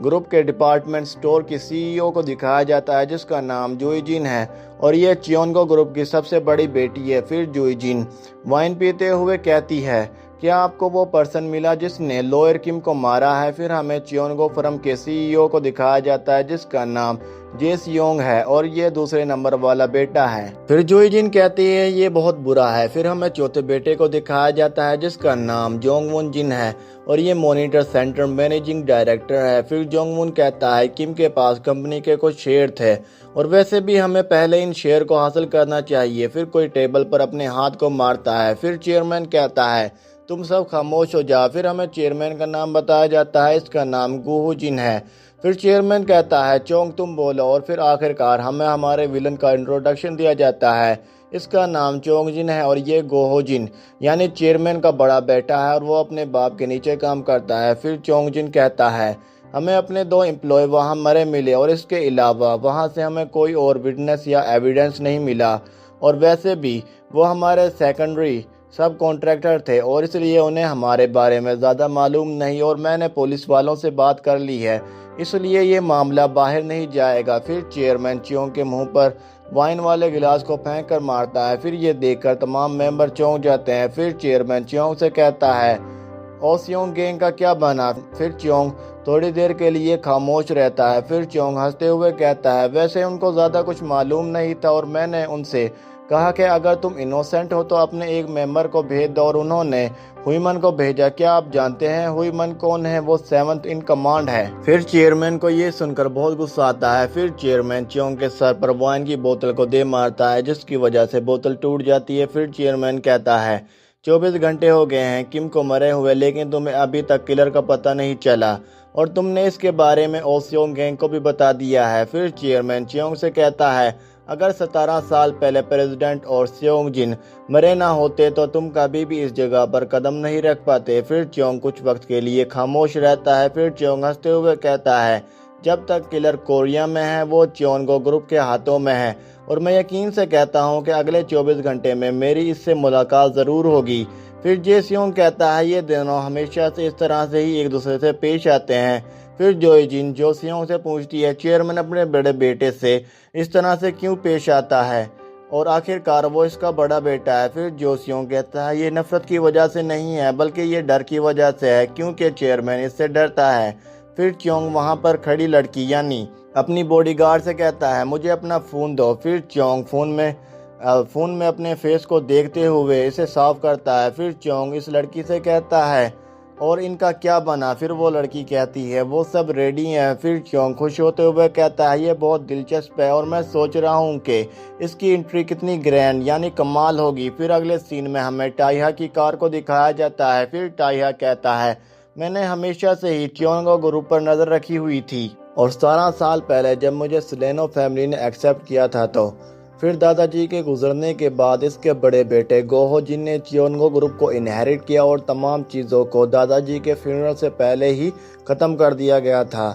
گروپ کے ڈپارٹمنٹ سٹور کی CEO کو دکھایا جاتا ہے جس کا نام جوئی-جن ہے اور یہ چیونگو گروپ کی سب سے بڑی بیٹی ہے۔ پھر جوئی-جن وائن پیتے ہوئے کہتی ہے کیا آپ کو وہ پرسن ملا جس نے لوئر کم کو مارا ہے؟ پھر ہمیں چیونگو فرم کے CEO کو دکھایا جاتا ہے جس کا نام جیس یونگ ہے اور یہ دوسرے نمبر والا بیٹا ہے۔ پھر جوئی-جن کہتی ہے یہ بہت برا ہے۔ پھر ہمیں چوتھے بیٹے کو دکھایا جاتا ہے جس کا نام جونگ-وون-جن ہے اور یہ مانیٹر سینٹر مینیجنگ ڈائریکٹر ہے۔ پھر جونگ-وون کہتا ہے کم کے پاس کمپنی کے کچھ شیئر تھے اور ویسے بھی ہمیں پہلے ان شیئر کو حاصل کرنا چاہیے۔ پھر کوئی ٹیبل پر اپنے ہاتھ کو مارتا ہے۔ پھر چیئرمین کہتا ہے تم سب خاموش ہو جاؤ۔ پھر ہمیں چیئرمین کا نام بتایا جاتا ہے، اس کا نام گوہو-جن ہے۔ پھر چیئرمین کہتا ہے چونگ تم بولو، اور پھر آخرکار ہمیں ہمارے ویلن کا انٹروڈکشن دیا جاتا ہے، اس کا نام چونگ-جن ہے اور یہ گوہو-جن یعنی چیئرمین کا بڑا بیٹا ہے اور وہ اپنے باپ کے نیچے کام کرتا ہے۔ پھر چونگ-جن کہتا ہے ہمیں اپنے 2 امپلائی وہاں مرے ملے اور اس کے علاوہ وہاں سے ہمیں کوئی اور وٹنس یا ایویڈنس نہیں ملا، اور ویسے بھی وہ ہمارے سیکنڈری سب کانٹریکٹر تھے اور اس لیے انہیں ہمارے بارے میں زیادہ معلوم نہیں، اور میں نے پولیس والوں سے بات کر لی ہے، اس لیے یہ معاملہ باہر نہیں جائے گا۔ پھر چیئرمین چیونگ کے منہ پر وائن والے گلاس کو پھینک کر مارتا ہے۔ پھر یہ دیکھ کر تمام ممبر چونک جاتے ہیں۔ پھر چیئرمین چیونگ سے کہتا ہے اوسیونگ گینگ کا کیا بنا؟ پھر چیونگ تھوڑی دیر کے لیے خاموش رہتا ہے۔ پھر چیونگ ہنستے ہوئے کہتا ہے ویسے ان کو زیادہ کچھ معلوم نہیں تھا، اور میں نے ان سے کہا کہ اگر تم انوسنٹ ہو تو اپنے ایک ممبر کو بھیج دو، اور انہوں نے ہوئیمن کو بھیجا۔ کیا آپ جانتے ہیں ہوئیمن کون ہے؟ وہ 7th ان کمانڈ ہے۔ پھر چیئرمین کو یہ سن کر بہت غصہ آتا ہے۔ پھر چیئرمین چیونگ کے سر پر وائن کی بوتل کو دے مارتا ہے، جس کی وجہ سے بوتل ٹوٹ جاتی ہے۔ پھر چیئرمین کہتا ہے 24 گھنٹے ہو گئے ہیں کم کو مرے ہوئے، لیکن تمہیں ابھی تک کلر کا پتہ نہیں چلا، اور تم نے اس کے بارے میں اوسیونگ گینگ کو بھی بتا دیا ہے۔ پھر چیئرمین چیونگ سے کہتا ہے اگر 17 سال پہلے پریزیڈنٹ اور سیونگ جن مرے نہ ہوتے تو تم کبھی بھی اس جگہ پر قدم نہیں رکھ پاتے۔ پھر چیونگ کچھ وقت کے لیے خاموش رہتا ہے۔ پھر چیونگ ہنستے ہوئے کہتا ہے جب تک کلر کوریا میں ہے وہ چیونگو گروپ کے ہاتھوں میں ہے، اور میں یقین سے کہتا ہوں کہ اگلے 24 گھنٹے میں میری اس سے ملاقات ضرور ہوگی۔ پھر جے سیونگ کہتا ہے یہ دونوں ہمیشہ سے اس طرح سے ہی ایک دوسرے سے پیش آتے ہیں۔ پھر جوئی جن جو سیونگ سے پوچھتی ہے چیئرمین اپنے بڑے بیٹے سے اس طرح سے کیوں پیش آتا ہے، اور آخر کار وہ اس کا بڑا بیٹا ہے۔ پھر جو سیونگ کہتا ہے یہ نفرت کی وجہ سے نہیں ہے بلکہ یہ ڈر کی وجہ سے ہے، کیونکہ چیئرمین اس سے ڈرتا ہے۔ پھر چیونگ وہاں پر کھڑی لڑکی یعنی اپنی باڈی گارڈ سے کہتا ہے مجھے اپنا فون دو۔ پھر چیونگ فون میں اپنے فیس کو دیکھتے ہوئے اسے صاف کرتا ہے۔ پھر چیونگ اس لڑکی سے کہتا ہے اور ان کا کیا بنا؟ پھر وہ لڑکی کہتی ہے وہ سب ریڈی ہیں۔ پھر چیونگ خوش ہوتے ہوئے کہتا ہے یہ بہت دلچسپ ہے، اور میں سوچ رہا ہوں کہ اس کی انٹری کتنی گرینڈ یعنی کمال ہوگی۔ پھر اگلے سین میں ہمیں ٹائہا کی کار کو دکھایا جاتا ہے۔ پھر ٹائہا کہتا ہے میں نے ہمیشہ سے ہی چیونگو گروپ پر نظر رکھی ہوئی تھی، اور 17 سال پہلے جب مجھے سلینو فیملی نے ایکسپٹ کیا تھا تو پھر دادا جی کے گزرنے کے بعد اس کے بڑے بیٹے گوہو جن نے چیونگو گروپ کو انہیرٹ کیا، اور تمام چیزوں کو دادا جی کے فنرل سے پہلے ہی ختم کر دیا گیا تھا۔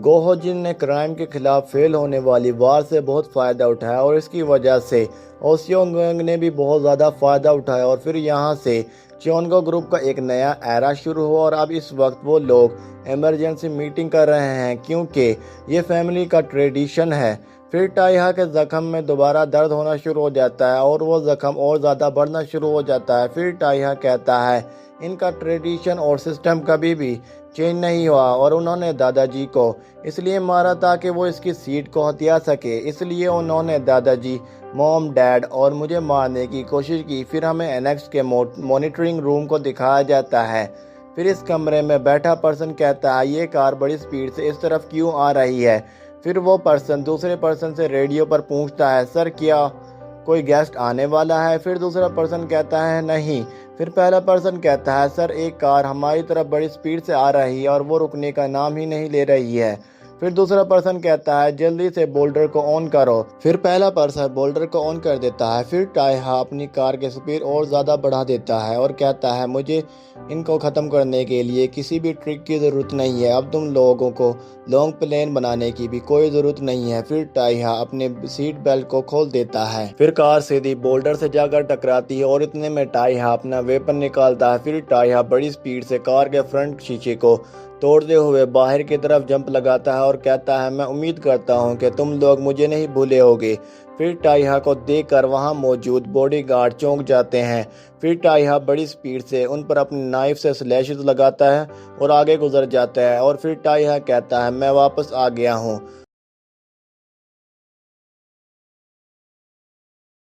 گوہو جن نے کرائم کے خلاف فیل ہونے والی وار سے بہت فائدہ اٹھایا، اور اس کی وجہ سے اوسیونگ گینگ نے بھی بہت زیادہ فائدہ اٹھایا، اور پھر یہاں سے چیونگو گروپ کا ایک نیا ایرا شروع ہوا، اور اب اس وقت وہ لوگ ایمرجنسی میٹنگ کر رہے ہیں کیونکہ یہ فیملی کا ٹریڈیشن ہے۔ پھر ٹائہا کے زخم میں دوبارہ درد ہونا شروع ہو جاتا ہے، اور وہ زخم اور زیادہ بڑھنا شروع ہو جاتا ہے۔ پھر ٹائہا کہتا ہے ان کا ٹریڈیشن اور سسٹم کبھی بھی چینج نہیں ہوا، اور انہوں نے دادا جی کو اس لیے مارا تاکہ وہ اس کی سیٹ کو ہتھیا سکے، اس لیے انہوں نے دادا جی، موم، ڈیڈ اور مجھے مارنے کی کوشش کی۔ پھر ہمیں اینیکس کے مانیٹرنگ روم کو دکھایا جاتا ہے۔ پھر اس کمرے میں بیٹھا پرسن کہتا ہے یہ کار بڑی سپیڈ سے اس طرف کیوں آ رہی ہے؟ پھر وہ پرسن دوسرے پرسن سے ریڈیو پر پوچھتا ہے سر کیا کوئی گیسٹ آنے والا ہے؟ پھر دوسرا پرسن کہتا ہے نہیں۔ پھر پہلا پرسن کہتا ہے سر ایک کار ہماری طرف بڑی سپیڈ سے آ رہی ہے اور وہ رکنے کا نام ہی نہیں لے رہی ہے۔ پھر دوسرا پرسن کہتا ہے جلدی سے بولڈر کو آن کرو۔ پھر پہلا پرسن بولڈر کو آن کر دیتا ہے۔ پھر ٹائہا اپنی کار کی سپیڈ اور زیادہ بڑھا دیتا ہے اور کہتا ہے مجھے ان کو ختم کرنے کے لیے کسی بھی ٹرک کی ضرورت نہیں ہے، اب تم لوگوں کو لانگ پلین بنانے کی بھی کوئی ضرورت نہیں ہے۔ پھر ٹائہا اپنے سیٹ بیلٹ کو کھول دیتا ہے۔ پھر کار سیدھی بولڈر سے جا کر ٹکراتی ہے اور اتنے میں ٹائہا اپنا ویپن نکالتا ہے۔ پھر ٹائہا بڑی سپیڈ سے کار کے فرنٹ شیشے کو توڑتے ہوئے باہر کی طرف جمپ لگاتا ہے اور کہتا ہے میں امید کرتا ہوں کہ تم لوگ مجھے نہیں بھولے ہوگے۔ پھر ٹائہا کو دیکھ کر وہاں موجود باڈی گارڈ چونک جاتے ہیں۔ پھر ٹائہا بڑی سپیڈ سے ان پر اپنی نائف سے سلیشز لگاتا ہے اور آگے گزر جاتا ہے، اور پھر ٹائہا کہتا ہے میں واپس آ گیا ہوں۔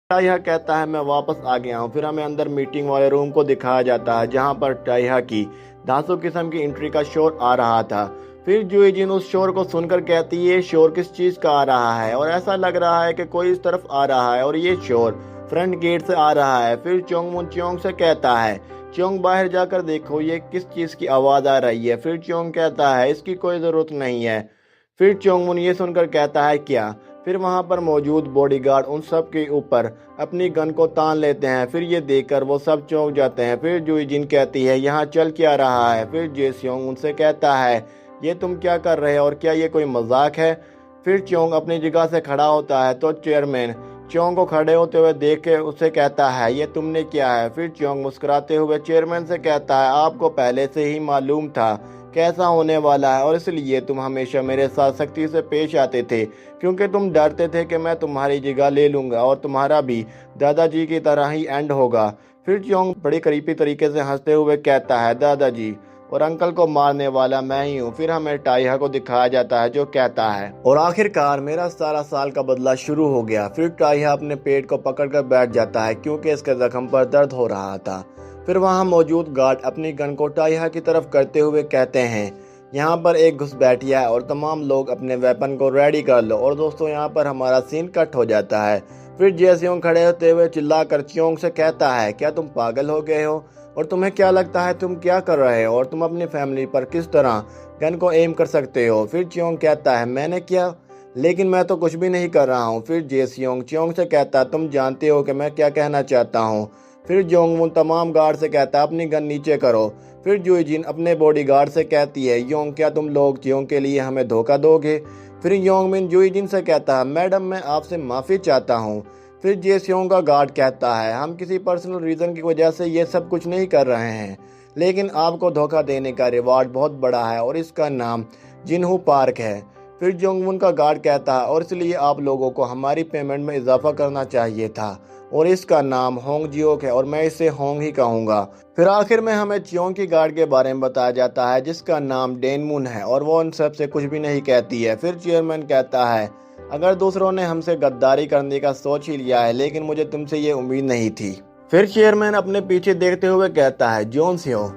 ٹائہا کہتا ہے میں واپس آ گیا ہوں۔ پھر ہمیں اندر میٹنگ والے روم کو دکھایا جاتا ہے جہاں پر ٹائہا کی دھاسو قسم کی انٹری کا شور آ رہا تھا۔ پھر جوئی جن اس شور کو سن کر کہتی ہے یہ شور کس چیز کا آ رہا ہے، اور ایسا لگ رہا ہے کہ کوئی اس طرف آ رہا ہے اور یہ شور فرنٹ گیٹ سے آ رہا ہے۔ پھر چونگ من چیونگ سے کہتا ہے چیونگ باہر جا کر دیکھو یہ کس چیز کی آواز آ رہی ہے۔ پھر چیونگ کہتا ہے اس کی کوئی ضرورت نہیں ہے۔ پھر چونگ من یہ سن کر کہتا ہے کیا؟ پھر وہاں پر موجود باڈی گارڈ ان سب کے اوپر اپنی گن کو تان لیتے ہیں۔ پھر یہ دیکھ کر وہ سب چونک جاتے ہیں۔ پھر جوئی جن کہتی ہے یہاں چل کیا رہا ہے؟ پھر جے سیونگ ان سے کہتا ہے یہ تم کیا کر رہے ہو اور کیا یہ کوئی مذاق ہے؟ پھر چیونگ اپنی جگہ سے کھڑا ہوتا ہے تو چیئرمین چیونگ کو کھڑے ہوتے ہوئے دیکھ کے اسے کہتا ہے یہ تم نے کیا ہے؟ پھر چیونگ مسکراتے ہوئے چیئرمین سے کہتا ہے آپ کو پہلے سے ہی معلوم تھا کیسا ہونے والا ہے اور اس لیے تم ہمیشہ میرے ساتھ سختی سے پیش آتے تھے کیونکہ تم ڈرتے تھے کہ میں تمہاری جگہ لے لوں گا اور تمہارا بھی دادا جی کی طرح ہی اینڈ ہوگا۔ پھر چیونگ بڑی قریبی طریقے سے ہنستے ہوئے کہتا ہے دادا جی اور انکل کو مارنے والا میں ہی ہوں۔ پھر ہمیں ٹائیہا کو دکھایا جاتا ہے جو کہتا ہے اور آخر کار میرا 17 سال کا بدلہ شروع ہو گیا۔ پھر ٹائیہا اپنے پیٹ کو پکڑ کر بیٹھ جاتا ہے کیونکہ اس کے زخم پر درد ہو رہا تھا۔ پھر وہاں موجود گارڈ اپنی گن کو ٹائیہا کی طرف کرتے ہوئے کہتے ہیں یہاں پر ایک گھسپیٹیا ہے اور تمام لوگ اپنے ویپن کو ریڈی کر لو۔ اور دوستوں یہاں پر ہمارا سین کٹ ہو جاتا ہے۔ پھر جیسیونگ کھڑے ہوتے ہوئے چلا کر چیونگ سے کہتا ہے کیا تم پاگل ہو گئے ہو اور تمہیں کیا لگتا ہے تم کیا کر رہے ہو اور تم اپنی فیملی پر کس طرح گن کو ایم کر سکتے ہو؟ پھر چیونگ کہتا ہے میں نے کیا؟ لیکن میں تو کچھ بھی نہیں کر رہا ہوں۔ پھر جیسیونگ چیونگ سے کہتا ہے تم جانتے ہو کہ میں کیا کہنا چاہتا ہوں۔ پھر جونگ ون تمام گارڈ سے کہتا ہے اپنی گن نیچے کرو۔ پھر جوئی جن اپنے باڈی گارڈ سے کہتی ہے یونگ کیا تم لوگ چیونگ کے لیے ہمیں دھوکہ دو گے؟ پھر یونگ من جوئی جن سے کہتا ہے میڈم میں آپ سے معافی چاہتا ہوں۔ پھر جیسیونگ کا گارڈ کہتا ہے ہم کسی پرسنل ریزن کی وجہ سے یہ سب کچھ نہیں کر رہے ہیں لیکن آپ کو دھوکہ دینے کا ریوارڈ بہت بڑا ہے اور اس کا نام جنہو پارک ہے۔ پھر جونگ ون کا گارڈ کہتا ہے اور اس لیے آپ لوگوں کو ہماری پیمنٹ میں اضافہ کرنا چاہیے تھا اور اس کا نام ہونگ جیوک ہے اور میں اسے ہونگ ہی کہوں گا۔ پھر آخر میں ہمیں چیونگ کی گارڈ کے بارے میں بتایا جاتا ہے جس کا نام ڈین مون ہے اور وہ ان سب سے کچھ بھی نہیں کہتی ہے۔ پھر چیئرمین کہتا ہے اگر دوسروں نے ہم سے غداری کرنے کا سوچ ہی لیا ہے لیکن مجھے تم سے یہ امید نہیں تھی۔ پھر چیئرمین اپنے پیچھے دیکھتے ہوئے کہتا ہے جون سیو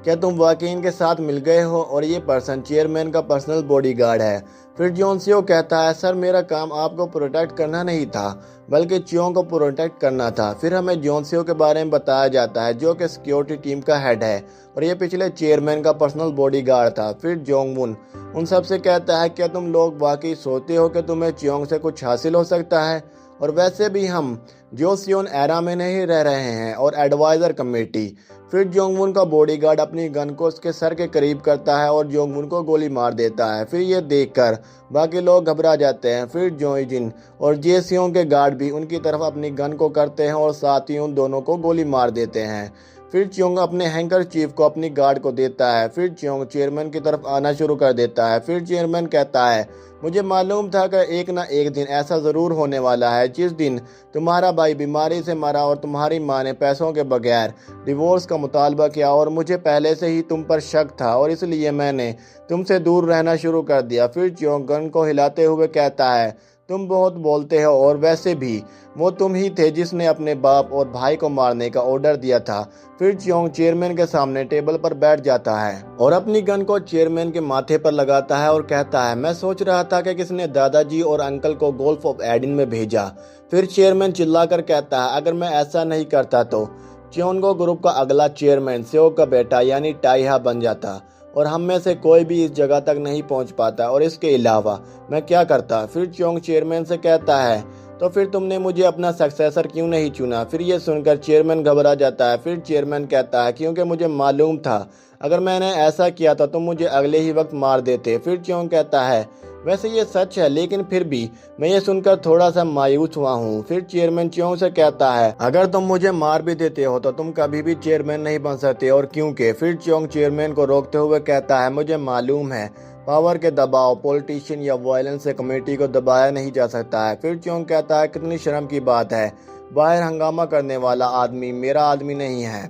کیا تم واقعی ان کے ساتھ مل گئے ہو اور یہ پرسن چیئرمین کا پرسنل باڈی گارڈ ہے؟ پھر جون سیو کہتا ہے سر میرا کام آپ کو پروٹیکٹ کرنا نہیں تھا بلکہ چیونگ کو پروٹیکٹ کرنا تھا۔ پھر ہمیں جون سیو کے بارے میں بتایا جاتا ہے جو کہ سیکیورٹی ٹیم کا ہیڈ ہے اور یہ پچھلے چیئرمین کا پرسنل باڈی گارڈ تھا۔ پھر جونگ ون ان سب سے کہتا ہے کیا تم لوگ واقعی سوچتے ہو کہ تمہیں چیونگ سے کچھ حاصل ہو سکتا ہے؟ اور ویسے بھی ہم جوسیون ایرا میں نہیں رہ رہے ہیں اور ایڈوائزر کمیٹی۔ پھر جونگ ون کا باڈی گارڈ اپنی گن کو اس کے سر کے قریب کرتا ہے اور جونگ ون کو گولی مار دیتا ہے۔ پھر یہ دیکھ کر باقی لوگ گھبرا جاتے ہیں۔ پھر جوئی جن اور جیسیونگ کے گارڈ بھی ان کی طرف اپنی گن کو کرتے ہیں اور ساتھ ہی ان دونوں کو گولی مار دیتے ہیں۔ پھر چیونگ اپنے ہینکر چیف کو اپنی گارڈ کو دیتا ہے۔ پھر چیونگ چیئرمین کی طرف آنا شروع کر دیتا ہے۔ پھر چیئرمین کہتا ہے مجھے معلوم تھا کہ ایک نہ ایک دن ایسا ضرور ہونے والا ہے جس دن تمہارا بھائی بیماری سے مرا اور تمہاری ماں نے پیسوں کے بغیر ڈیورس کا مطالبہ کیا اور مجھے پہلے سے ہی تم پر شک تھا اور اس لیے میں نے تم سے دور رہنا شروع کر دیا۔ پھر چیونگ گن کو ہلاتے ہوئے کہتا ہے تم بہت بولتے ہو اور ویسے بھی وہ تم ہی تھے جس نے اپنے باپ اور بھائی کو مارنے کا آرڈر دیا تھا۔ پھر چیونگ چیئرمین کے سامنے ٹیبل پر بیٹھ جاتا ہے اور اپنی گن کو چیئرمین کے ماتھے پر لگاتا ہے اور کہتا ہے میں سوچ رہا تھا کہ کس نے دادا جی اور انکل کو گولف آف ایڈن میں بھیجا۔ پھر چیئرمین چلا کر کہتا ہے اگر میں ایسا نہیں کرتا تو چیونگو گروپ کا اگلا چیئرمین سیو کا بیٹا یعنی ٹائیہا بن جاتا اور ہم میں سے کوئی بھی اس جگہ تک نہیں پہنچ پاتا اور اس کے علاوہ میں کیا کرتا؟ پھر چیونگ چیئرمین سے کہتا ہے تو پھر تم نے مجھے اپنا سکسیسر کیوں نہیں چنا؟ پھر یہ سن کر چیئرمین گھبرا جاتا ہے۔ پھر چیئرمین کہتا ہے کیونکہ مجھے معلوم تھا اگر میں نے ایسا کیا تھا تو مجھے اگلے ہی وقت مار دیتے۔ پھر چیونگ کہتا ہے ویسے یہ سچ ہے لیکن پھر بھی میں یہ سن کر تھوڑا سا مایوس ہوا ہوں۔ پھر چیئرمین چیونگ سے کہتا ہے اگر تم مجھے مار بھی دیتے ہو تو تم کبھی بھی چیئرمین نہیں بن سکتے اور کیونکہ۔ پھر چیونگ چیئرمین کو روکتے ہوئے کہتا ہے مجھے معلوم ہے پاور کے دباؤ پولیٹیشین یا وائلنس سے کمیٹی کو دبایا نہیں جا سکتا ہے۔ پھر چیونگ کہتا ہے کتنی شرم کی بات ہے باہر ہنگامہ کرنے والا آدمی میرا آدمی نہیں ہے۔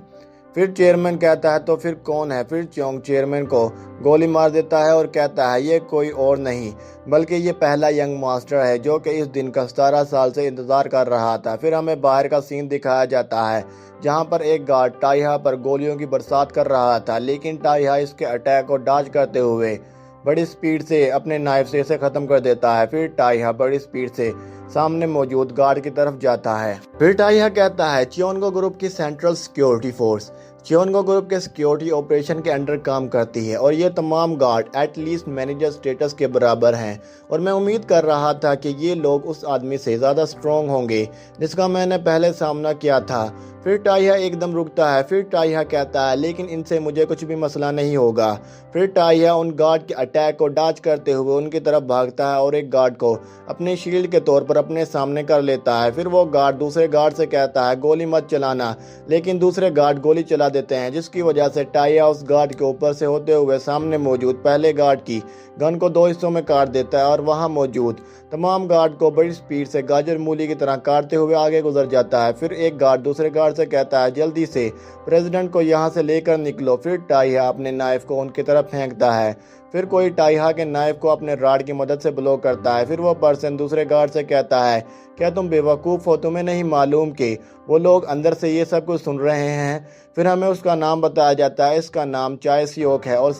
پھر چیئرمین کہتا ہے تو پھر کون ہے؟ پھر چیونگ چیئرمین کو گولی مار دیتا ہے اور کہتا ہے یہ کوئی اور نہیں بلکہ یہ پہلا ینگ ماسٹر ہے جو کہ اس دن کا 17 سال سے انتظار کر رہا تھا۔ پھر ہمیں باہر کا سین دکھایا جاتا ہے جہاں پر ایک گارڈ ٹائیہا پر گولیوں کی برسات کر رہا تھا لیکن ٹائیہا اس کے اٹیک کو ڈاج کرتے ہوئے بڑی سپیڈ سے اپنے نائف سے اسے ختم کر دیتا ہے۔ پھر ٹائیہا بڑی سپیڈ سے سامنے موجود گارڈ کی طرف جاتا ہے۔ پھر ٹائیہا کہتا ہے چیونگو گروپ کی سینٹرل سیکیورٹی فورس چیونگو گروپ کے سیکیورٹی آپریشن کے انڈر کام کرتی ہے اور یہ تمام guard at least manager status کے برابر ہیں اور میں امید کر رہا تھا کہ یہ لوگ اس آدمی سے زیادہ سٹرونگ ہوں گے جس کا میں نے پہلے سامنا کیا تھا پھر ٹائہا ایک دم رکتا ہے۔ پھر ٹائہا کہتا ہے لیکن ان سے مجھے کچھ بھی مسئلہ نہیں ہوگا۔ پھر ٹائہا ان گارڈ کے اٹیک کو ڈاچ کرتے ہوئے ان کی طرف بھاگتا ہے اور ایک گارڈ کو اپنے شیلڈ کے طور پر اپنے سامنے کر لیتا ہے۔ پھر وہ گارڈ دوسرے گارڈ سے کہتا ہے گولی مت چلانا، لیکن دوسرے گارڈ گولی چلا دیتے ہیں، جس کی وجہ سے ٹائہا اس گارڈ کے اوپر سے ہوتے ہوئے سامنے موجود پہلے گارڈ کی گن کو 2 حصوں میں کاٹ دیتا ہے اور وہاں موجود تمام گارڈ کو بڑی سپیڈ سے گاجر مولی کی طرح کاٹتے ہوئے آگے گزر جاتا ہے۔ پھر ایک گارڈ دوسرے گارڈ سے کہتا ہے جلدی سے پریزیڈنٹ کو یہاں سے لے کر نکلو۔ پھر ٹائہا اپنے نائف کو ان کی طرف پھینکتا ہے۔ پھر کوئی ٹائہا کے نائف کو اپنے راڈ کی مدد سے بلو کرتا ہے۔ پھر وہ پرسن دوسرے گارڈ سے کہتا ہے کیا تم بے وقوف ہو؟ تمہیں نہیں معلوم کہ وہ لوگ اندر سے یہ سب کچھ سن رہے ہیں؟ پھر ہمیں اس کا نام بتایا جاتا ہے، اس کا نام چائے سیوک ہے اور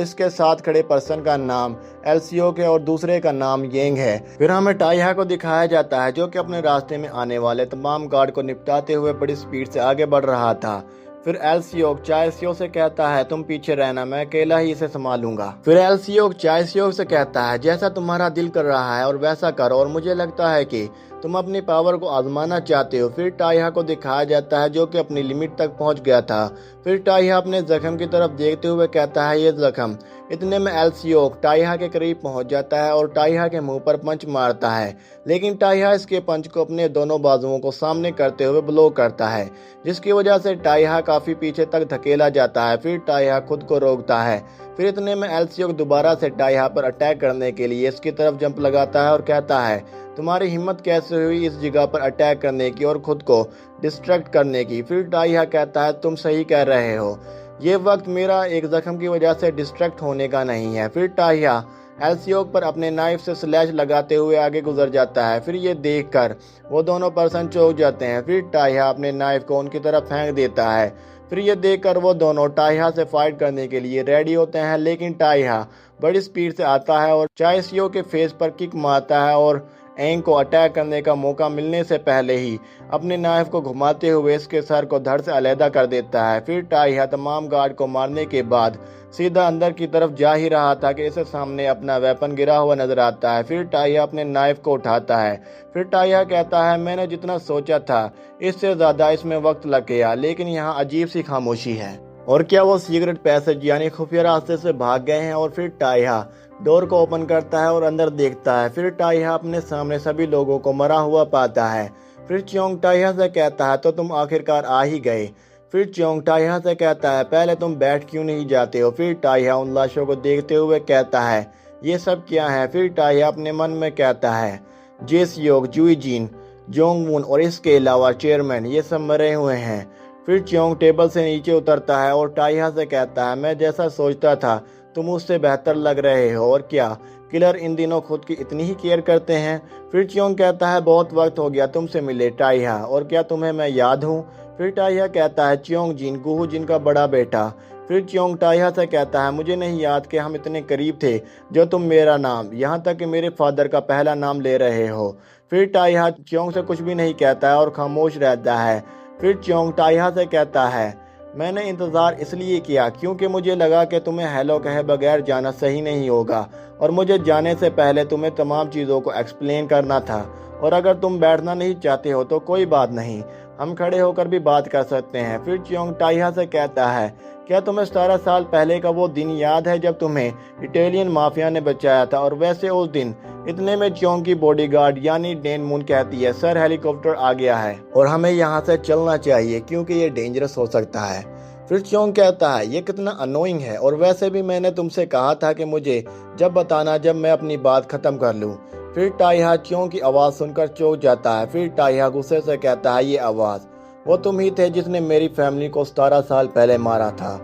اس کے ساتھ کھڑے پرسن کا نام ایل سیوک ہے اور دوسرے کا نام ینگ ہے۔ پھر ہمیں ٹائہا کو دکھایا جاتا ہے جو کہ اپنے راستے میں آنے والے تمام گارڈ کو نپٹاتے ہوئے بڑی سپیڈ سے آگے بڑھ رہا تھا۔ پھر ایل سیوک چائے سیوک سے کہتا ہے تم پیچھے رہنا، میں اکیلا ہی اسے سنبھالوں گا۔ پھر ایل سیوک چائے سیوک سے کہتا ہے جیسا تمہارا دل کر رہا ہے اور ویسا کرو، اور مجھے لگتا ہے کہ تم اپنی پاور کو آزمانا چاہتے ہو۔ پھر ٹائہا کو دکھایا جاتا ہے جو کہ اپنی لمٹ تک پہنچ گیا تھا۔ پھر ٹائہا اپنے زخم کی طرف دیکھتے ہوئے کہتا ہے یہ زخم۔ اتنے میں ایل سیوک ٹائہا کے قریب پہنچ جاتا ہے اور ٹائہا کے منہ پر پنچ مارتا ہے، لیکن ٹائہا اس کے پنچ کو اپنے دونوں بازوؤں کو سامنے کرتے ہوئے بلو کرتا ہے، جس کی وجہ سے ٹائہا کافی پیچھے تک دھکیلا جاتا ہے۔ پھر ٹائہا خود کو روکتا ہے۔ پھر اتنے میں ایل سیوک دوبارہ سے ٹائہا پر اٹیک کرنے کے لیے اس کی طرف جمپ لگاتا ہے اور کہتا ہے تمہاری ہمت کیسے ہوئی اس جگہ پر اٹیک کرنے کی اور خود کو ڈسٹریکٹ کرنے کی؟ پھر ٹائہا کہتا ہے تم صحیح کہہ رہے ہو، یہ وقت میرا ایک زخم کی وجہ سے ڈسٹریکٹ ہونے کا نہیں ہے۔ پھر ٹائہا ایل سیوک پر اپنے نائف سے سلیش لگاتے ہوئے آگے گزر جاتا ہے۔ پھر یہ دیکھ کر وہ دونوں پرسن چونک جاتے ہیں۔ پھر ٹائہا اپنے نائف کو ان کی طرف پھینک دیتا ہے۔ پھر یہ دیکھ کر وہ دونوں ٹائہا سے فائٹ کرنے کے لیے ریڈی ہوتے ہیں، لیکن ٹائہا بڑی سپیڈ سے آتا ہے اور چائے سیوک کے فیس پر کک مارتا ہے اور اینگ کو اٹیک کرنے کا موقع ملنے سے پہلے ہی اپنے نائف کو گھماتے ہوئے اس کے سر کو دھڑ سے علیحدہ کر دیتا ہے۔ پھر ٹائہا تمام گارڈ کو مارنے کے بعد سیدھا اندر کی طرف جا ہی رہا تھا کہ اسے سامنے اپنا ویپن گرا ہوا نظر آتا ہے۔ پھر ٹائہا اپنے نائف کو اٹھاتا ہے۔ پھر ٹائہا کہتا ہے میں نے جتنا سوچا تھا اس سے زیادہ اس میں وقت لگ گیا، لیکن یہاں عجیب سی خاموشی ہے۔ اور کیا وہ سیکرٹ پیسج یعنی خفیہ راستے سے بھاگ گئے ہیں؟ اور پھر ٹائہا ڈور کو اوپن کرتا ہے اور اندر دیکھتا ہے۔ پھر ٹائہا اپنے سامنے سبھی لوگوں کو مرا ہوا پاتا ہے۔ پھر چیونگ ٹائہا سے کہتا ہے تو تم آخرکار آ ہی گئے۔ پھر چیونگ ٹائہا سے کہتا ہے پہلے تم بیٹھ کیوں نہیں جاتے ہو؟ پھر ٹائہا ان لاشوں کو دیکھتے ہوئے کہتا ہے یہ سب کیا ہے؟ پھر ٹائہا اپنے من میں کہتا ہے جے سیوک، جوئی جین، جونگ وون اور اس کے علاوہ چیئرمین یہ سب مرے ہوئے ہیں۔ پھر چیونگ ٹیبل سے نیچے اترتا ہے اور ٹائہا سے کہتا ہے میں جیسا سوچتا تھا تم اس سے بہتر لگ رہے ہو، اور کیا کلر ان دنوں خود کی اتنی ہی کیئر کرتے ہیں؟ پھر چیونگ کہتا ہے بہت وقت ہو گیا تم سے ملے ٹائہا، اور کیا تمہیں میں یاد ہوں؟ پھر ٹائہا کہتا ہے چیونگ جین، گوہو جین کا بڑا بیٹا۔ پھر چیونگ ٹائہا سے کہتا ہے مجھے نہیں یاد کہ ہم اتنے قریب تھے جو تم میرا نام، یہاں تک کہ میرے فادر کا پہلا نام لے رہے ہو۔ پھر ٹائہا چیونگ سے کچھ بھی نہیں کہتا ہے اور خاموش رہتا ہے۔ پھر چیونگ ٹائہا سے کہتا ہے میں نے انتظار اس لیے کیا کیونکہ مجھے لگا کہ تمہیں ہیلو کہے بغیر جانا صحیح نہیں ہوگا، اور مجھے جانے سے پہلے تمہیں تمام چیزوں کو ایکسپلین کرنا تھا، اور اگر تم بیٹھنا نہیں چاہتے ہو تو کوئی بات نہیں، ہم کھڑے ہو کر بھی بات کر سکتے ہیں۔ پھر چیونگ ٹائہا سے کہتا ہے کیا تمہیں 17 سال پہلے کا وہ دن یاد ہے جب تمہیں اٹیلین مافیا نے بچایا تھا؟ اور ویسے اس دن اتنے میں چیونگ کی باڈی گارڈ یعنی ڈین مون کہتی ہے سر ہیلی کاپٹر آ گیا ہے اور ہمیں یہاں سے چلنا چاہیے کیونکہ یہ ڈینجرس ہو سکتا ہے۔ پھر چیونگ کہتا ہے یہ کتنا انوئنگ ہے، اور ویسے بھی میں نے تم سے کہا تھا کہ مجھے جب بتانا جب میں اپنی بات ختم کر لوں۔ پھر ٹائہا چیونگ کی آواز سن کر چونک جاتا ہے۔ پھر ٹائہا غصے سے کہتا ہے یہ آواز وہ تم ہی تھے جس نے میری فیملی کو 17 سال پہلے مارا تھا۔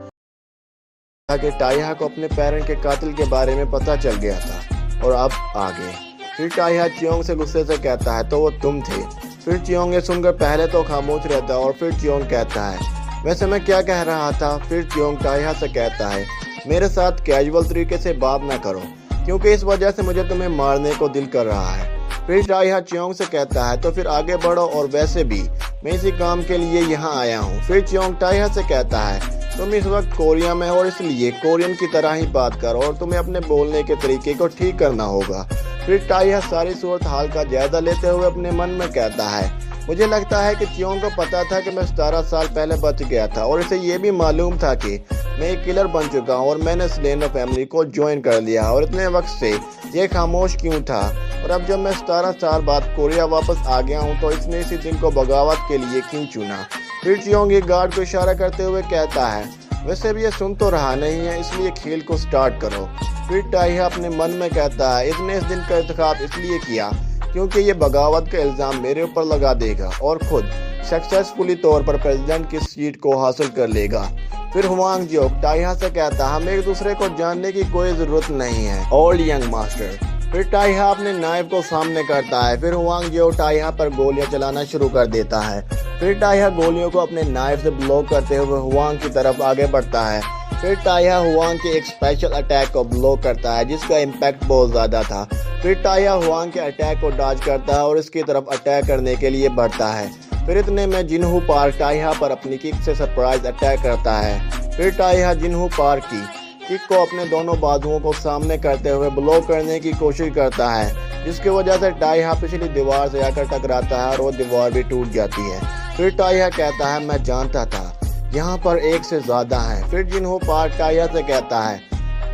کہ ٹائہا کو اپنے پیرنٹ کے قاتل کے بارے میں پتہ چل گیا تھا اور اب آگے۔ پھر ٹائہا چیونگ سے غصے سے کہتا ہے تو وہ تم تھے۔ پھر چیونگ یہ سن کر پہلے تو خاموش رہتا ہے اور پھر چیونگ کہتا ہے ویسے میں کیا کہہ رہا تھا؟ پھر چیونگ ٹائہا سے کہتا ہے میرے ساتھ کیجول طریقے سے بات نہ کرو کیونکہ اس وجہ سے مجھے تمہیں مارنے کو دل کر رہا ہے۔ پھر ٹائہا چیونگ سے کہتا ہے تو پھر آگے بڑھو، اور ویسے بھی میں اسی کام کے لیے یہاں آیا ہوں۔ پھر چیونگ ٹائہا سے کہتا ہے تم اس وقت کوریا میں ہو اور اس لیے کورین کی طرح ہی بات کرو اور تمہیں اپنے بولنے کے طریقے کو ٹھیک کرنا ہوگا۔ پھر ٹائہا ساری صورتحال کا جائزہ لیتے ہوئے اپنے من میں کہتا ہے مجھے لگتا ہے کہ چیونگ کو پتا تھا کہ میں 17 سال پہلے بچ گیا تھا اور اسے یہ بھی معلوم تھا کہ میں ایک کلر بن چکا ہوں اور میں نے سلینو فیملی کو جوائن کر لیا اور اتنے وقت سے یہ خاموش کیوں تھا۔ اور اب جب میں 17 سال بعد کوریا واپس آ گیا ہوں تو اس نے اسی دن کو بغاوت کے لیے کیوں چنا۔ پھر چیونگ ایک گارڈ کو اشارہ کرتے ہوئے کہتا ہے ویسے بھی یہ سن تو رہا نہیں ہے، اس لیے کھیل کو سٹارٹ کرو۔ پھر ٹائہا اپنے من میں کہتا ہے اس نے اس دن کا انتخاب اس لیے کیا کیونکہ یہ بغاوت کا الزام میرے اوپر لگا دے گا اور خود سکسیسفلی طور پر پریزیڈنٹ کی سیٹ کو حاصل کر لے گا۔ پھر ہوانگ جیوک ٹائہا سے کہتا ہمیں ایک دوسرے کو جاننے کی کوئی ضرورت نہیں ہے، اولڈ ینگ ماسٹر۔ پھر ٹائہا اپنے نائف کو سامنے کرتا ہے۔ پھر ہوانگ جیوک ٹائہا پر گولیاں چلانا شروع کر دیتا ہے۔ پھر ٹائہا گولیوں کو اپنے نائف سے بلاک کرتے ہوئے ہوانگ کی طرف آگے بڑھتا ہے۔ پھر ٹائہا ہوانگ کے ایک اسپیشل اٹیک کو بلاک کرتا ہے جس کا امپیکٹ بہت زیادہ تھا۔ پھر ٹائہا ہوانگ کے اٹیک کو ڈاج کرتا ہے اور اس کی طرف اٹیک کرنے کے لیے بڑھتا ہے۔ پھر اتنے میں جنہو پارک ٹائہا پر اپنی کک سے سرپرائز اٹیک کرتا ہے۔ پھر ٹائہا جنہو پارک کی کک کو اپنے دونوں بازوؤں کو سامنے کرتے ہوئے بلاک کرنے کی کوشش کرتا ہے جس کی وجہ سے ٹائہا پچھلی دیوار سے آ کر ٹکراتا ہے اور وہ دیوار بھی ٹوٹ جاتی ہے۔ پھر ٹائہا کہتا ہے میں جانتا تھا یہاں پر ایک سے زیادہ ہیں۔ پھر جنہو پارک ٹائہا سے کہتا ہے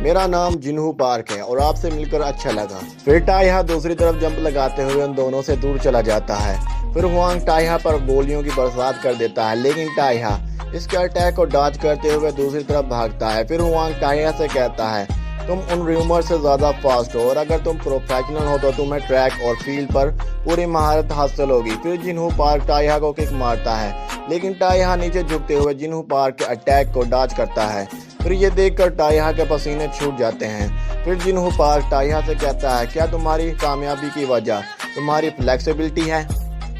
میرا نام جنہو پارک ہے اور آپ سے مل کر اچھا لگا۔ پھر ٹائہا دوسری طرف جمپ لگاتے ہوئے ان دونوں سے دور چلا جاتا ہے۔ پھر ہوانگ ٹائہا پر گولیوں کی برسات کر دیتا ہے لیکن ٹائہا اس کے اٹیک کو ڈاج کرتے ہوئے دوسری طرف بھاگتا ہے۔ پھر ہوانگ ٹائہا سے کہتا ہے تم ان ریومر سے زیادہ فاسٹ ہو اور اگر تم پروفیشنل ہو تو تمہیں ٹریک اور فیلڈ پر پوری مہارت حاصل ہوگی۔ پھر جنہو پارک ٹائہا کو کک مارتا ہے لیکن ٹائہا نیچے جھکتے ہوئے جنہو پارک کے اٹیک کو ڈاج کرتا ہے۔ پھر یہ دیکھ کر ٹائہا کے پسینے چھوٹ جاتے ہیں۔ پھر جنہو پارک ٹائہا سے کہتا ہے کیا تمہاری کامیابی کی وجہ تمہاری فلیکسیبلٹی ہے؟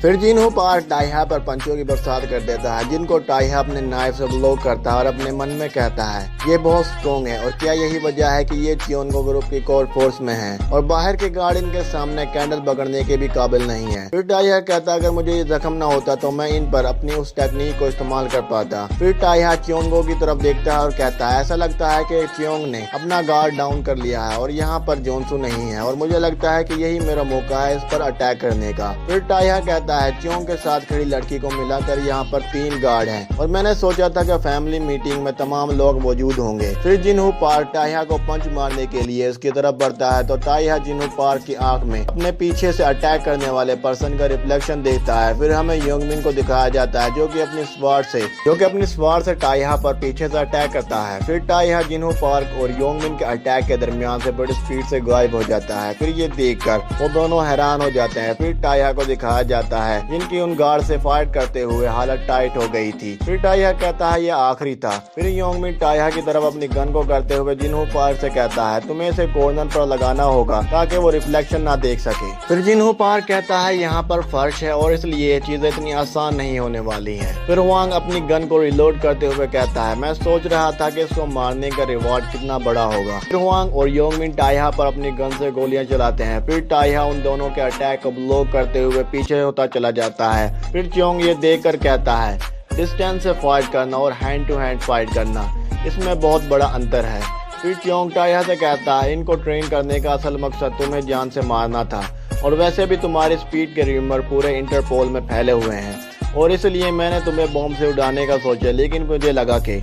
پھر جنہو پارک ٹائہا پر پنچوں کی برسات کر دیتا ہے جن کو ٹائہا اپنے نائف سے بلاک کرتا ہے اور اپنے من میں کہتا ہے یہ بہت سٹرونگ ہے اور کیا یہی وجہ ہے کہ یہ چیونگو گروپ کی کور فورس میں ہیں اور باہر کے گارڈ ان کے سامنے کینڈل پکڑنے کے بھی قابل نہیں ہے۔ پھر ٹائہا کہتا اگر مجھے یہ زخم نہ ہوتا تو میں ان پر اپنی اس ٹیکنیک کو استعمال کر پاتا۔ پھر ٹائہا چیونگو کی طرف دیکھتا ہے اور کہتا ہے ایسا لگتا ہے کہ چیونگ نے اپنا گارڈ ڈاؤن کر لیا ہے اور یہاں پر جونسو نہیں ہے اور مجھے لگتا ہے کہ یہی میرا موقع ہے اس پر اٹیک کرنے کا۔ پھر ٹائہا کہتا ہے چیونگ کے ساتھ کھڑی لڑکی کو ملا کر یہاں پر 3 گارڈ ہیں اور میں نے سوچا تھا کہ فیملی میٹنگ میں تمام لوگ موجود ہوں گے۔ پھر جنہو پارک ٹائہا کو پنچ مارنے کے لیے اس کی طرف بڑھتا ہے تو ٹائہا جنہو پارک کی آنکھ میں اپنے پیچھے سے اٹیک کرنے والے پرسن کا ریفلیکشن دیکھتا ہے۔ پھر ہمیں یونگ من کو دکھایا جاتا ہے جو کہ اپنی سوارڈ سے ٹائہا پر پیچھے سے اٹیک کرتا ہے۔ پھر ٹائہا جنہو پارک اور یونگ من کے اٹیک کے درمیان سے بڑی سپیڈ سے غائب ہو جاتا ہے۔ پھر یہ دیکھ کر وہ دونوں حیران ہو جاتے ہیں۔ پھر ٹائہا کو دکھایا جاتا ہے جن کی ان گارڈ سے فائٹ کرتے ہوئے حالت ٹائٹ ہو گئی تھی۔ پھر ٹائہا کہتا ہے یہ آخری تھا۔ پھر یونگ من ٹائہا کی طرف اپنی گن کو کرتے ہوئے جنہو پارک سے کہتا ہے تمہیں اسے کارنر پر لگانا ہوگا تاکہ وہ ریفلیکشن نہ دیکھ سکے۔ پھر جنہو پارک کہتا ہے یہاں پر فرش ہے اور اس لیے یہ چیزیں اتنی آسان نہیں ہونے والی ہیں۔ پھر ہوانگ اپنی گن کو ریلوڈ کرتے ہوئے کہتا ہے میں سوچ رہا تھا کہ اس کو مارنے کا ریوارڈ کتنا بڑا ہوگا۔ پھر ہوانگ اور یونگ من ٹائہا پر اپنی گن سے گولیاں چلاتے ہیں۔ پھر ٹائہا ان دونوں کے اٹیک کو بلاک کرتے ہوئے پیچھے ہوتا چلا جاتا ہے۔ پھر چیونگ یہ دیکھ کر کہتا ہے ڈسٹینس سے فائٹ کرنا اور ہینڈ ٹو ہینڈ فائٹ کرنا اس میں بہت بڑا انتر ہے۔ پھر چیونگ ٹائہا سے کہتا ہے ان کو ٹرین کرنے کا اصل مقصد تمہیں جان سے مارنا تھا اور ویسے بھی تمہاری سپیڈ کے ریومر پورے انٹرپول میں پھیلے ہوئے ہیں اور اس لیے میں نے تمہیں بم سے اڑانے کا سوچا لیکن مجھے لگا کہ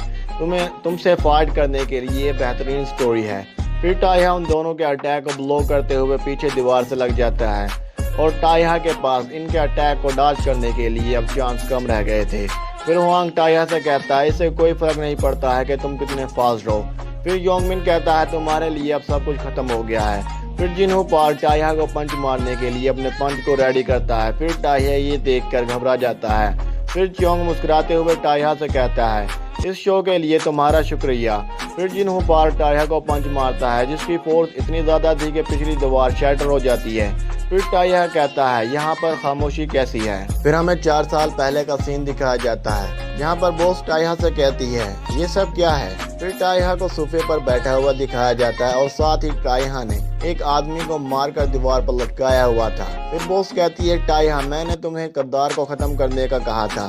تم سے فائٹ کرنے کے لیے یہ بہترین سٹوری ہے۔ پھر ٹائہا ان دونوں کے اٹیک کو بلاک کرتے ہوئے پیچھے دیوار سے لگ جاتا ہے اور ٹائہا کے پاس ان کے اٹیک کو ڈاج کرنے کے لیے اب چانس کم رہ گئے تھے۔ پھر ہوانگ ٹائہا سے کہتا ہے اس سے کوئی فرق نہیں پڑتا ہے کہ تم کتنے فاسٹ ہو۔ پھر یونگ من کہتا ہے تمہارے لیے اب سب کچھ ختم ہو گیا ہے۔ پھر جنہو پارک ٹائہا کو پنچ مارنے کے لیے اپنے پنچ کو ریڈی کرتا ہے۔ پھر ٹائہا یہ دیکھ کر گھبرا جاتا ہے۔ پھر چیونگ مسکراتے ہوئے ٹائہا سے کہتا ہے اس شو کے لیے تمہارا شکریہ۔ پھر جنہو پارک ٹائہا کو پنچ مارتا ہے جس کی فورس اتنی زیادہ تھی کہ پچھلی دیوار شیٹر ہو جاتی ہے۔ پھر ٹائہا کہتا ہے یہاں پر خاموشی کیسی ہے۔ پھر ہمیں 4 سال پہلے کا سین دکھایا جاتا ہے جہاں پر باس ٹائہا سے کہتی ہے یہ سب کیا ہے۔ پھر ٹائہا کو صوفے پر بیٹھا ہوا دکھایا جاتا ہے اور ساتھ ہی ٹائہا نے ایک آدمی کو مار کر دیوار پر لٹکایا ہوا تھا۔ پھر باس کہتی ہے ٹائہا میں نے تمہیں کردار کو ختم کرنے کا کہا تھا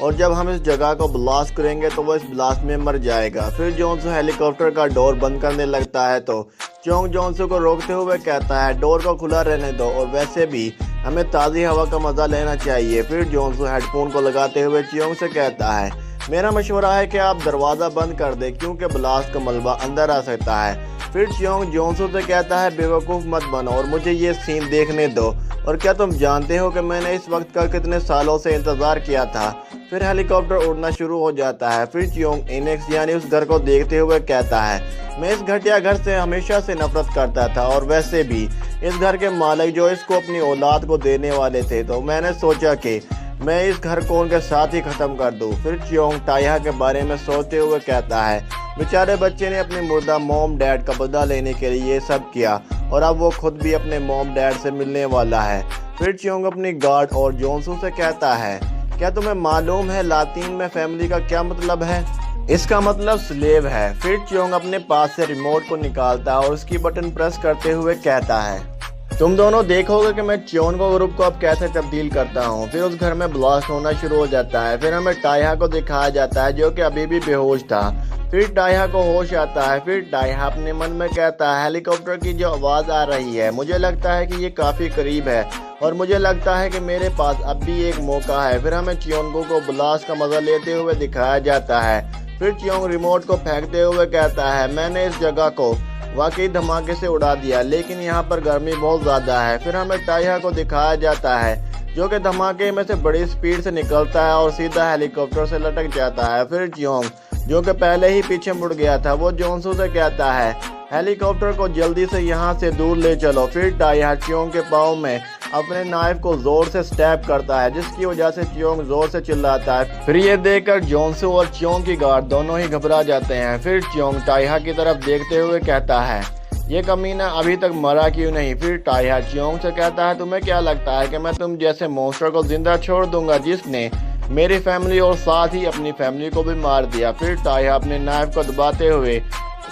اور جب ہم اس جگہ کو بلاسٹ کریں گے تو وہ اس بلاسٹ میں مر جائے گا۔ پھر جونسو ہیلی کاپٹر کا ڈور بند کرنے لگتا ہے تو چیونگ جونسو کو روکتے ہوئے کہتا ہے ڈور کو کھلا رہنے دو، اور ویسے بھی ہمیں تازی ہوا کا مزہ لینا چاہیے۔ پھر جونسو ہیڈ فون کو لگاتے ہوئے چیونگ سے کہتا ہے میرا مشورہ ہے کہ آپ دروازہ بند کر دیں کیونکہ بلاسٹ کا ملبہ اندر آ سکتا ہے۔ پھر چیونگ جونسو سے کہتا ہے بیوقوف مت بنو اور مجھے یہ سین دیکھنے دو، اور کیا تم جانتے ہو کہ میں نے اس وقت کا کتنے سالوں سے انتظار کیا تھا۔ پھر ہیلی کاپٹر اڑنا شروع ہو جاتا ہے۔ پھر چیونگ اینکس یعنی اس گھر کو دیکھتے ہوئے کہتا ہے میں اس گھٹیا گھر سے ہمیشہ سے نفرت کرتا تھا، اور ویسے بھی اس گھر کے مالک جو اس کو اپنی اولاد کو دینے والے تھے، تو میں نے سوچا کہ میں اس گھر کو ان کے ساتھ ہی ختم کر دوں۔ پھر چیونگ ٹائہا کے بارے میں سوچتے ہوئے کہتا ہے بیچارے بچے نے اپنے مردہ موم ڈیڈ کا بدلہ لینے کے لیے یہ سب کیا، اور اب وہ خود بھی اپنے موم ڈیڈ سے ملنے والا ہے۔ پھر چیونگ اپنی گارڈ اور جونسو سے کہتا ہے کیا تمہیں معلوم ہے لاطین میں فیملی کا کیا مطلب ہے؟ اس کا مطلب سلیو ہے۔ پھر چیونگ اپنے پاس سے ریموٹ کو نکالتا ہے اور اس کی بٹن پریس کرتے ہوئے کہتا ہے تم دونوں دیکھو گے کہ میں چیونگ گروپ کو اب کیسے تبدیل کرتا ہوں۔ پھر اس گھر میں بلاسٹ ہونا شروع ہو جاتا ہے۔ پھر ہمیں ٹائہا کو دکھایا جاتا ہے جو کہ ابھی بھی بے ہوش تھا۔ پھر ٹائہا کو ہوش آتا ہے۔ پھر ٹائہا اپنے من میں کہتا ہے ہیلی کاپٹر کی جو آواز آ رہی ہے مجھے لگتا ہے کہ یہ کافی قریب ہے، اور مجھے لگتا ہے کہ میرے پاس اب بھی ایک موقع ہے۔ پھر ہمیں چیونگ کو بلاسٹ کا مزہ لیتے ہوئے دکھایا جاتا ہے۔ پھر چیونگ ریموٹ کو پھینکتے ہوئے کہتا ہے میں نے اس جگہ کو واقعی دھماکے سے اڑا دیا، لیکن یہاں پر گرمی بہت زیادہ ہے۔ پھر ہمیں ٹائہا کو دکھایا جاتا ہے جو کہ دھماکے میں سے بڑی سپیڈ سے نکلتا ہے اور سیدھا ہیلی کاپٹر سے لٹک جاتا ہے۔ پھر چیونگ جو کہ پہلے ہی پیچھے مڑ گیا تھا وہ جونسو سے کہتا ہے ہیلی کاپٹر کو جلدی سے یہاں سے دور لے چلو۔ پھر ٹائہا چیونگ کے پاؤں میں اپنے نائف کو زور سے سٹیپ کرتا ہے جس کی وجہ سے چیونگ زور سے چلاتا ہے۔ پھر یہ دیکھ کر جونسو اور چیونگ کی گارڈ دونوں ہی گھبرا جاتے ہیں۔ پھر چیونگ ٹائہا کی طرف دیکھتے ہوئے کہتا ہے یہ کمینہ ابھی تک مرا کیوں نہیں؟ پھر ٹائہا چیونگ سے کہتا ہے تمہیں کیا لگتا ہے کہ میں تم جیسے مونسٹر کو زندہ چھوڑ دوں گا جس نے میری فیملی اور ساتھ ہی اپنی فیملی کو بھی مار دیا؟ پھر ٹائہا اپنے نائف کو دباتے ہوئے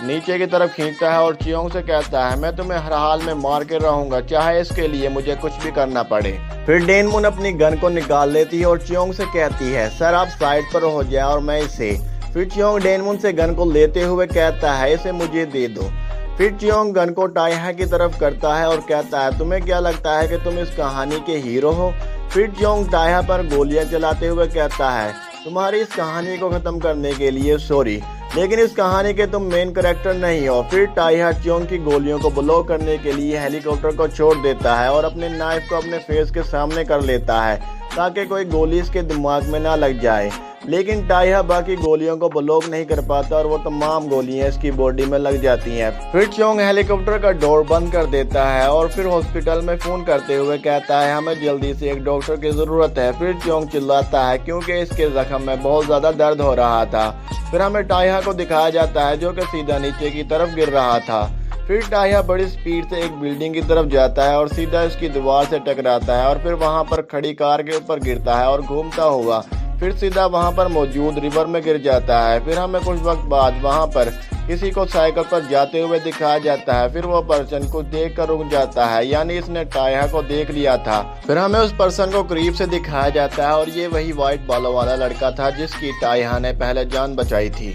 نیچے کی طرف کھینچتا ہے اور چیونگ سے کہتا ہے میں تمہیں ہر حال میں مار کے رہوں گا چاہے اس کے لیے مجھے کچھ بھی کرنا پڑے۔ پھر ڈینمون اپنی گن کو نکال لیتی ہے اور چیونگ سے کہتی ہے سر آپ سائڈ پر ہو جائے اور میں اسے۔ پھر چیونگ ڈینمون سے گن کو لیتے ہوئے کہتا ہے اسے مجھے دے دو۔ پھر چیونگ گن کو ٹائہا کی طرف کرتا ہے اور کہتا ہے تمہیں کیا لگتا ہے کہ تم اس کہانی کے ہیرو ہو؟ پھر چیونگ ٹائہا پر گولیاں چلاتے ہوئے کہتا ہے تمہاری اس کہانی کو ختم کرنے کے لیے سوری، لیکن اس کہانی کے تم مین کریکٹر نہیں ہو۔ پھر ٹائہا چیونگ کی گولیوں کو بلاک کرنے کے لیے ہیلی کاپٹر کو چھوڑ دیتا ہے اور اپنے نائف کو اپنے فیس کے سامنے کر لیتا ہے تاکہ کوئی گولی اس کے دماغ میں نہ لگ جائے، لیکن ٹائہا باقی گولیوں کو بلاک نہیں کر پاتا اور وہ تمام گولیاں اس کی باڈی میں لگ جاتی ہیں۔ پھر چیونگ ہیلی کاپٹر کا ڈور بند کر دیتا ہے اور پھر ہاسپٹل میں فون کرتے ہوئے کہتا ہے ہمیں جلدی سے ایک ڈاکٹر کی ضرورت ہے۔ پھر چیونگ چلاتا ہے کیونکہ اس کے زخم میں بہت زیادہ درد ہو رہا تھا۔ پھر ہمیں ٹائہا کو دکھایا جاتا ہے جو کہ سیدھا نیچے کی طرف گر رہا تھا۔ پھر ٹائہا بڑی سپیڈ سے ایک بلڈنگ کی طرف جاتا ہے اور سیدھا اس کی دیوار سے ٹکراتا ہے اور پھر وہاں پر کھڑی کار کے اوپر گرتا ہے اور گھومتا ہوا پھر سیدھا وہاں پر موجود ریور میں گر جاتا ہے۔ پھر ہمیں کچھ وقت بعد وہاں پر کسی کو سائیکل پر جاتے ہوئے دکھایا جاتا ہے۔ پھر وہ پرسن کو دیکھ کر رک جاتا ہے، یعنی اس نے ٹائہا کو دیکھ لیا تھا۔ پھر ہمیں اس پرسن کو قریب سے دکھایا جاتا ہے اور یہ وہی وائٹ بالوں والا لڑکا تھا جس کی ٹائہا نے پہلے جان بچائی تھی۔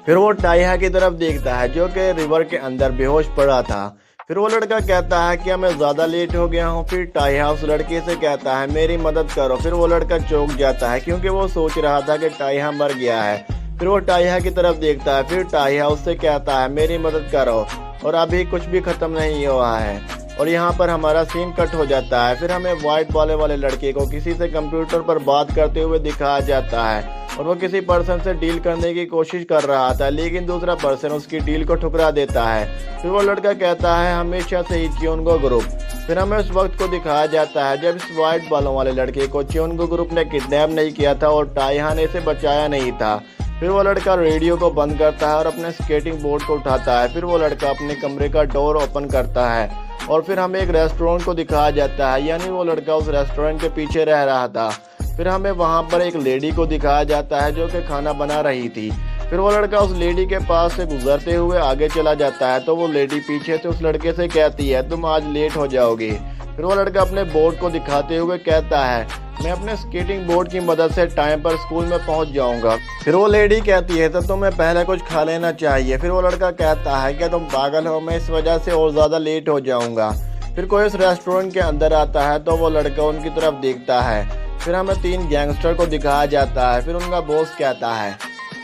پھر وہ ٹائہا کی طرف دیکھتا ہے جو کہ ریور کے اندر بے ہوش پڑا تھا۔ پھر وہ لڑکا کہتا ہے کہ میں زیادہ لیٹ ہو گیا ہوں۔ پھر ٹائہا اس لڑکے سے کہتا ہے میری مدد کرو۔ پھر وہ لڑکا چونک جاتا ہے کیونکہ وہ سوچ رہا تھا کہ ٹائہا مر گیا ہے۔ پھر وہ ٹائہا کی طرف دیکھتا ہے۔ پھر ٹائہا اس سے کہتا ہے میری مدد کرو اور ابھی کچھ بھی ختم نہیں ہوا ہے، اور یہاں پر ہمارا سین کٹ ہو جاتا ہے۔ پھر ہمیں وائٹ بالے والے لڑکے کو کسی سے کمپیوٹر پر بات کرتے ہوئے دکھایا جاتا ہے اور وہ کسی پرسن سے ڈیل کرنے کی کوشش کر رہا تھا، لیکن دوسرا پرسن اس کی ڈیل کو ٹھکرا دیتا ہے۔ پھر وہ لڑکا کہتا ہے ہمیشہ سے ہی چیونگو گروپ۔ پھر ہمیں اس وقت کو دکھایا جاتا ہے جب اس وائٹ بالوں والے لڑکے کو چیونگو گروپ نے کڈنیپ نہیں کیا تھا اور ٹائہا نے اسے بچایا نہیں تھا۔ پھر وہ لڑکا ریڈیو کو بند کرتا ہے اور اپنے سکیٹنگ بورڈ کو اٹھاتا ہے۔ پھر وہ لڑکا اپنے کمرے کا ڈور اوپن کرتا ہے اور پھر ہمیں ایک ریسٹورینٹ کو دکھایا جاتا ہے، یعنی وہ لڑکا اس ریسٹورینٹ کے پیچھے رہ رہا تھا۔ پھر ہمیں وہاں پر ایک لیڈی کو دکھایا جاتا ہے جو کہ کھانا بنا رہی تھی۔ پھر وہ لڑکا اس لیڈی کے پاس سے گزرتے ہوئے آگے چلا جاتا ہے تو وہ لیڈی پیچھے سے اس لڑکے سے کہتی ہے تم آج لیٹ ہو جاؤ گے۔ پھر وہ لڑکا اپنے بورڈ کو دکھاتے ہوئے کہتا ہے میں اپنے سکیٹنگ بورڈ کی مدد سے ٹائم پر اسکول میں پہنچ جاؤں گا۔ پھر وہ لیڈی کہتی ہے تو تمہیں پہلے کچھ کھا لینا چاہیے۔ پھر وہ لڑکا کہتا ہے کہ تم پاگل ہو، میں اس وجہ سے اور زیادہ لیٹ ہو جاؤں گا۔ پھر کوئی اس ریسٹورنٹ کے اندر آتا ہے تو وہ لڑکا ان کی طرف دیکھتا ہے۔ پھر ہمیں 3 گینگسٹر کو دکھایا جاتا ہے۔ پھر ان کا باس کہتا ہے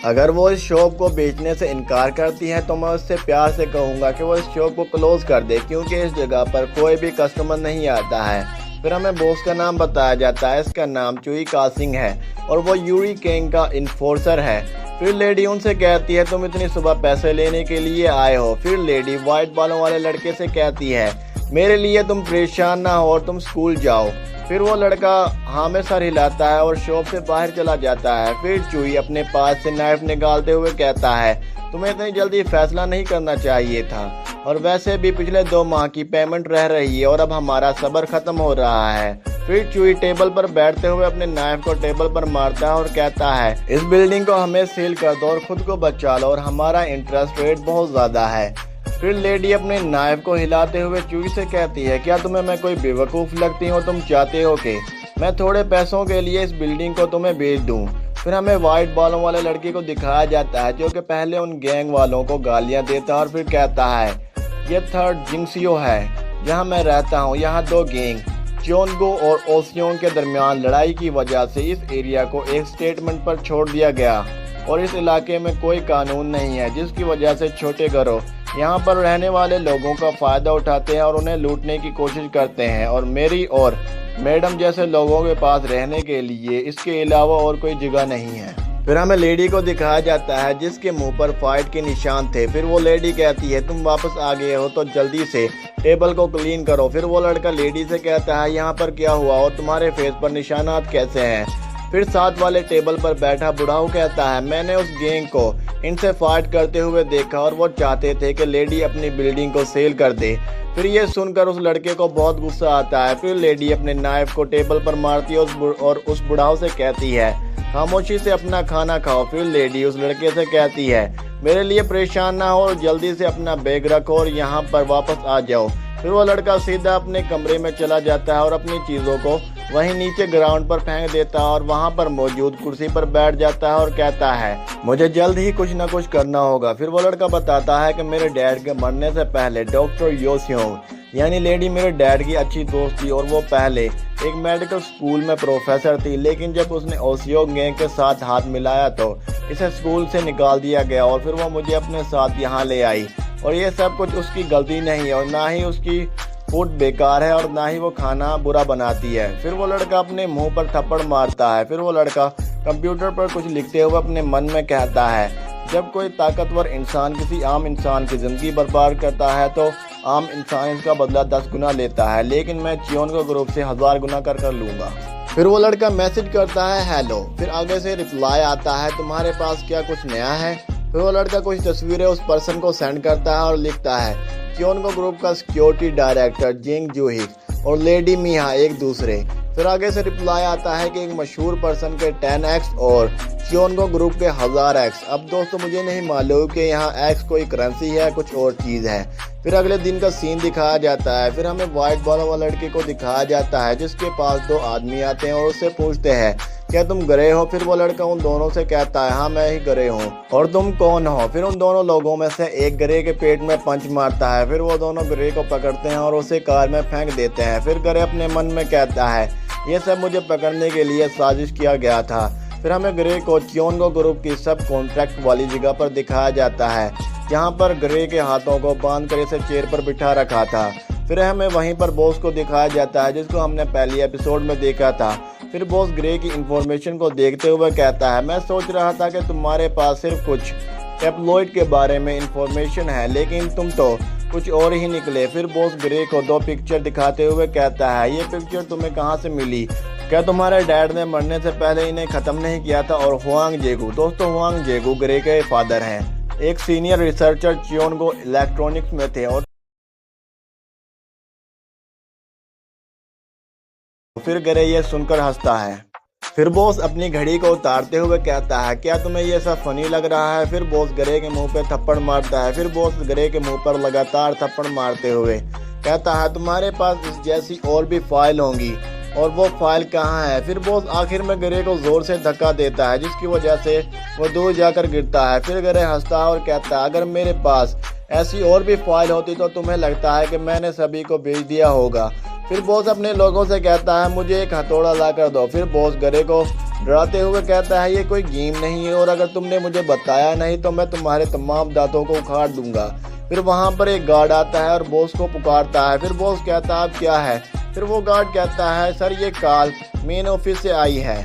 اگر وہ اس شاپ کو بیچنے سے انکار کرتی ہے تو میں اس سے پیار سے کہوں گا کہ وہ اس شاپ کو کلوز کر دے، کیونکہ اس جگہ پر کوئی بھی کسٹمر نہیں آتا ہے۔ پھر ہمیں باس کا نام بتایا جاتا ہے، اس کا نام چوئی کاسنگ ہے اور وہ یوری کینگ کا انفورسر ہے۔ پھر لیڈی ان سے کہتی ہے تم اتنی صبح پیسے لینے کے لیے آئے ہو۔ پھر لیڈی وائٹ بالوں والے لڑکے سے کہتی ہے میرے لیے تم پریشان نہ ہو اور تم اسکول جاؤ۔ پھر وہ لڑکا ہاں میں سر ہلاتا ہے اور شاپ سے باہر چلا جاتا ہے۔ پھر چوئی اپنے پاس سے نائف نکالتے ہوئے کہتا ہے تمہیں اتنی جلدی فیصلہ نہیں کرنا چاہیے تھا، اور ویسے بھی پچھلے 2 ماہ کی پیمنٹ رہ رہی ہے اور اب ہمارا صبر ختم ہو رہا ہے۔ پھر چوئی ٹیبل پر بیٹھتے ہوئے اپنے نائف کو ٹیبل پر مارتا ہے اور کہتا ہے اس بلڈنگ کو ہمیں سیل کر دو اور خود کو بچا لو، اور ہمارا انٹرسٹ ریٹ بہت زیادہ ہے۔ پھر لیڈی اپنے نائف کو ہلاتے ہوئے چوئی سے کہتی ہے کیا تمہیں میں کوئی بیوقوف لگتی ہوں؟ تم چاہتے ہو کہ میں تھوڑے پیسوں کے لیے اس بلڈنگ کو تمہیں بیچ دوں؟ پھر ہمیں وائٹ بالوں والے لڑکے کو دکھایا جاتا ہے جو کہ پہلے ان گینگ والوں کو گالیاں دیتا ہے اور پھر کہتا ہے یہ 3rd جنگسیو ہے جہاں میں رہتا ہوں، یہاں 2 گینگ چیونگو اور اوسیونگ کے درمیان لڑائی کی وجہ سے اس ایریا کو ایک سٹیٹمنٹ پر چھوڑ دیا گیا اور اس علاقے میں کوئی قانون نہیں ہے، جس کی وجہ سے چھوٹے گھروں یہاں پر رہنے والے لوگوں کا فائدہ اٹھاتے ہیں اور انہیں لوٹنے کی کوشش کرتے ہیں، اور میری اور میڈم جیسے لوگوں کے پاس رہنے کے لیے اس کے علاوہ اور کوئی جگہ نہیں ہے۔ پھر ہمیں لیڈی کو دکھایا جاتا ہے جس کے منہ پر فائٹ کے نشان تھے۔ پھر وہ لیڈی کہتی ہے تم واپس آ گئے ہو تو جلدی سے ٹیبل کو کلین کرو۔ پھر وہ لڑکا لیڈی سے کہتا ہے یہاں پر کیا ہوا اور تمہارے فیس پر نشانات کیسے ہیں؟ پھر ساتھ والے ٹیبل پر بیٹھا بڑھاؤ کہتا ہے میں نے اس گینگ کو ان سے فائٹ کرتے ہوئے دیکھا اور وہ چاہتے تھے کہ لیڈی اپنی بلڈنگ کو سیل کر دے۔ پھر یہ سن کر اس لڑکے کو بہت غصہ آتا ہے۔ پھر لیڈی اپنے نائف کو ٹیبل پر مارتی ہے اور اس بڑھاؤ سے کہتی ہے خاموشی سے اپنا کھانا کھاؤ۔ پھر لیڈی اس لڑکے سے کہتی ہے میرے لیے پریشان نہ ہو اور جلدی سے اپنا بیگ رکھو اور یہاں پر واپس آ جاؤ۔ پھر وہ لڑکا سیدھا اپنے کمرے میں چلا جاتا ہے اور اپنی چیزوں کو وہیں نیچے گراؤنڈ پر پھینک دیتا ہے اور وہاں پر موجود کرسی پر بیٹھ جاتا ہے اور کہتا ہے مجھے جلد ہی کچھ نہ کچھ کرنا ہوگا۔ پھر وہ لڑکا بتاتا ہے کہ میرے ڈیڈ کے مرنے سے پہلے ڈاکٹر یوسیونگ یعنی لیڈی میرے ڈیڈ کی اچھی دوست تھی اور وہ پہلے ایک میڈیکل اسکول میں پروفیسر تھی، لیکن جب اس نے اوسیونگ گینگ کے ساتھ ہاتھ ملایا تو اسے اسکول سے نکال دیا گیا اور پھر وہ مجھے اپنے ساتھ یہاں لے آئی، اور یہ سب کچھ اس کی غلطی نہیں ہے اور نہ ہی اس کی فوڈ بیکار ہے اور نہ ہی وہ کھانا برا بناتی ہے۔ پھر وہ لڑکا اپنے منہ پر تھپڑ مارتا ہے۔ پھر وہ لڑکا کمپیوٹر پر کچھ لکھتے ہوئے اپنے من میں کہتا ہے جب کوئی طاقتور انسان کسی عام انسان کی زندگی برباد کرتا ہے تو عام انسان اس کا بدلہ 10 گنا لیتا ہے، لیکن میں چیونگو گروپ سے 1000 گنا کر لوں گا۔ پھر وہ لڑکا میسج کرتا ہے ہیلو، پھر آگے سے رپلائی آتا ہے تمہارے پاس کیا کچھ نیا ہے؟ پھر وہ لڑکا کچھ تصویریں اس پرسن کو سینڈ کرتا ہے اور لکھتا ہے چیونگو گروپ کا سیکیورٹی ڈائریکٹر جینگ جوہک اور لیڈی میہا ایک دوسرے۔ پھر آگے سے رپلائی آتا ہے کہ ایک مشہور پرسن کے 10x اور چیونگو گروپ کے 1000x۔ اب دوستو مجھے نہیں معلوم کہ یہاں ایکس کوئی کرنسی ہے کچھ اور چیز ہے۔ پھر اگلے دن کا سین دکھایا جاتا ہے۔ پھر ہمیں وائٹ بالوں والے لڑکے کو دکھایا جاتا ہے جس کے پاس 2 آدمی آتے ہیں اور اس سے پوچھتے ہیں کیا تم گرے ہو؟ پھر وہ لڑکا ان دونوں سے کہتا ہے ہاں میں ہی گرے ہوں، اور تم کون ہو؟ پھر ان دونوں لوگوں میں سے ایک گرے کے پیٹ میں پنچ مارتا ہے۔ پھر وہ دونوں گرے کو پکڑتے ہیں اور اسے کار میں پھینک دیتے ہیں۔ پھر گرے اپنے من میں کہتا ہے یہ سب مجھے پکڑنے کے لیے سازش کیا گیا تھا۔ پھر ہمیں گرے کو چیونگو گروپ کی سب کانٹریکٹ والی جگہ پر دکھایا جاتا ہے جہاں پر گرے کے ہاتھوں کو باندھ کر اسے چیئر پر بٹھا رکھا تھا۔ پھر ہمیں وہیں پر باس کو دکھایا جاتا ہے جس کو ہم نے پہلی ایپیسوڈ میں دیکھا تھا۔ پھر باس گرے کی انفارمیشن کو دیکھتے ہوئے کہتا ہے میں سوچ رہا تھا کہ تمہارے پاس صرف کچھ ٹیپلوئڈ کے بارے میں انفارمیشن ہے لیکن تم تو کچھ اور ہی نکلے۔ پھر باس گرے کو 2 پکچر دکھاتے ہوئے کہتا ہے یہ پکچر تمہیں کہاں سے ملی؟ کیا تمہارے ڈیڈ نے مرنے سے پہلے انہیں ختم نہیں کیا تھا؟ اور ہوانگ جیگو، دوستو ہوانگ جیگو گرے کے فادر ہیں، ایک سینئر ریسرچر چیونگو الیکٹرونکس میں تھے۔ اور پھر گرے یہ سن کر ہنستا ہے۔ پھر باس اپنی گھڑی کو اتارتے ہوئے کہتا ہے کیا تمہیں یہ سب فنی لگ رہا ہے؟ پھر باس گرے کے منہ پہ تھپڑ مارتا ہے۔ پھر باس گرے کے منہ پر لگاتار تھپڑ مارتے ہوئے کہتا ہے تمہارے پاس اس جیسی اور بھی فائل ہوں گی اور وہ فائل کہاں ہے؟ پھر بوس آخر میں گرے کو زور سے دھکا دیتا ہے جس کی وجہ سے وہ دور جا کر گرتا ہے۔ پھر گرے ہنستا ہے اور کہتا ہے اگر میرے پاس ایسی اور بھی فائل ہوتی تو تمہیں لگتا ہے کہ میں نے سبھی کو بھیج دیا ہوگا۔ پھر بوس اپنے لوگوں سے کہتا ہے مجھے ایک ہتھوڑا لا کر دو۔ پھر بوس گرے کو ڈراتے ہوئے کہتا ہے یہ کوئی گیم نہیں ہے اور اگر تم نے مجھے بتایا نہیں تو میں تمہارے تمام دانتوں کو اکھاڑ دوں گا۔ پھر وہاں پر ایک گارڈ آتا ہے اور بوس کو پکارتا ہے۔ پھر بوس کہتا ہے اب کیا ہے؟ پھر وہ گارڈ کہتا ہے سر یہ کال مین آفس سے آئی ہے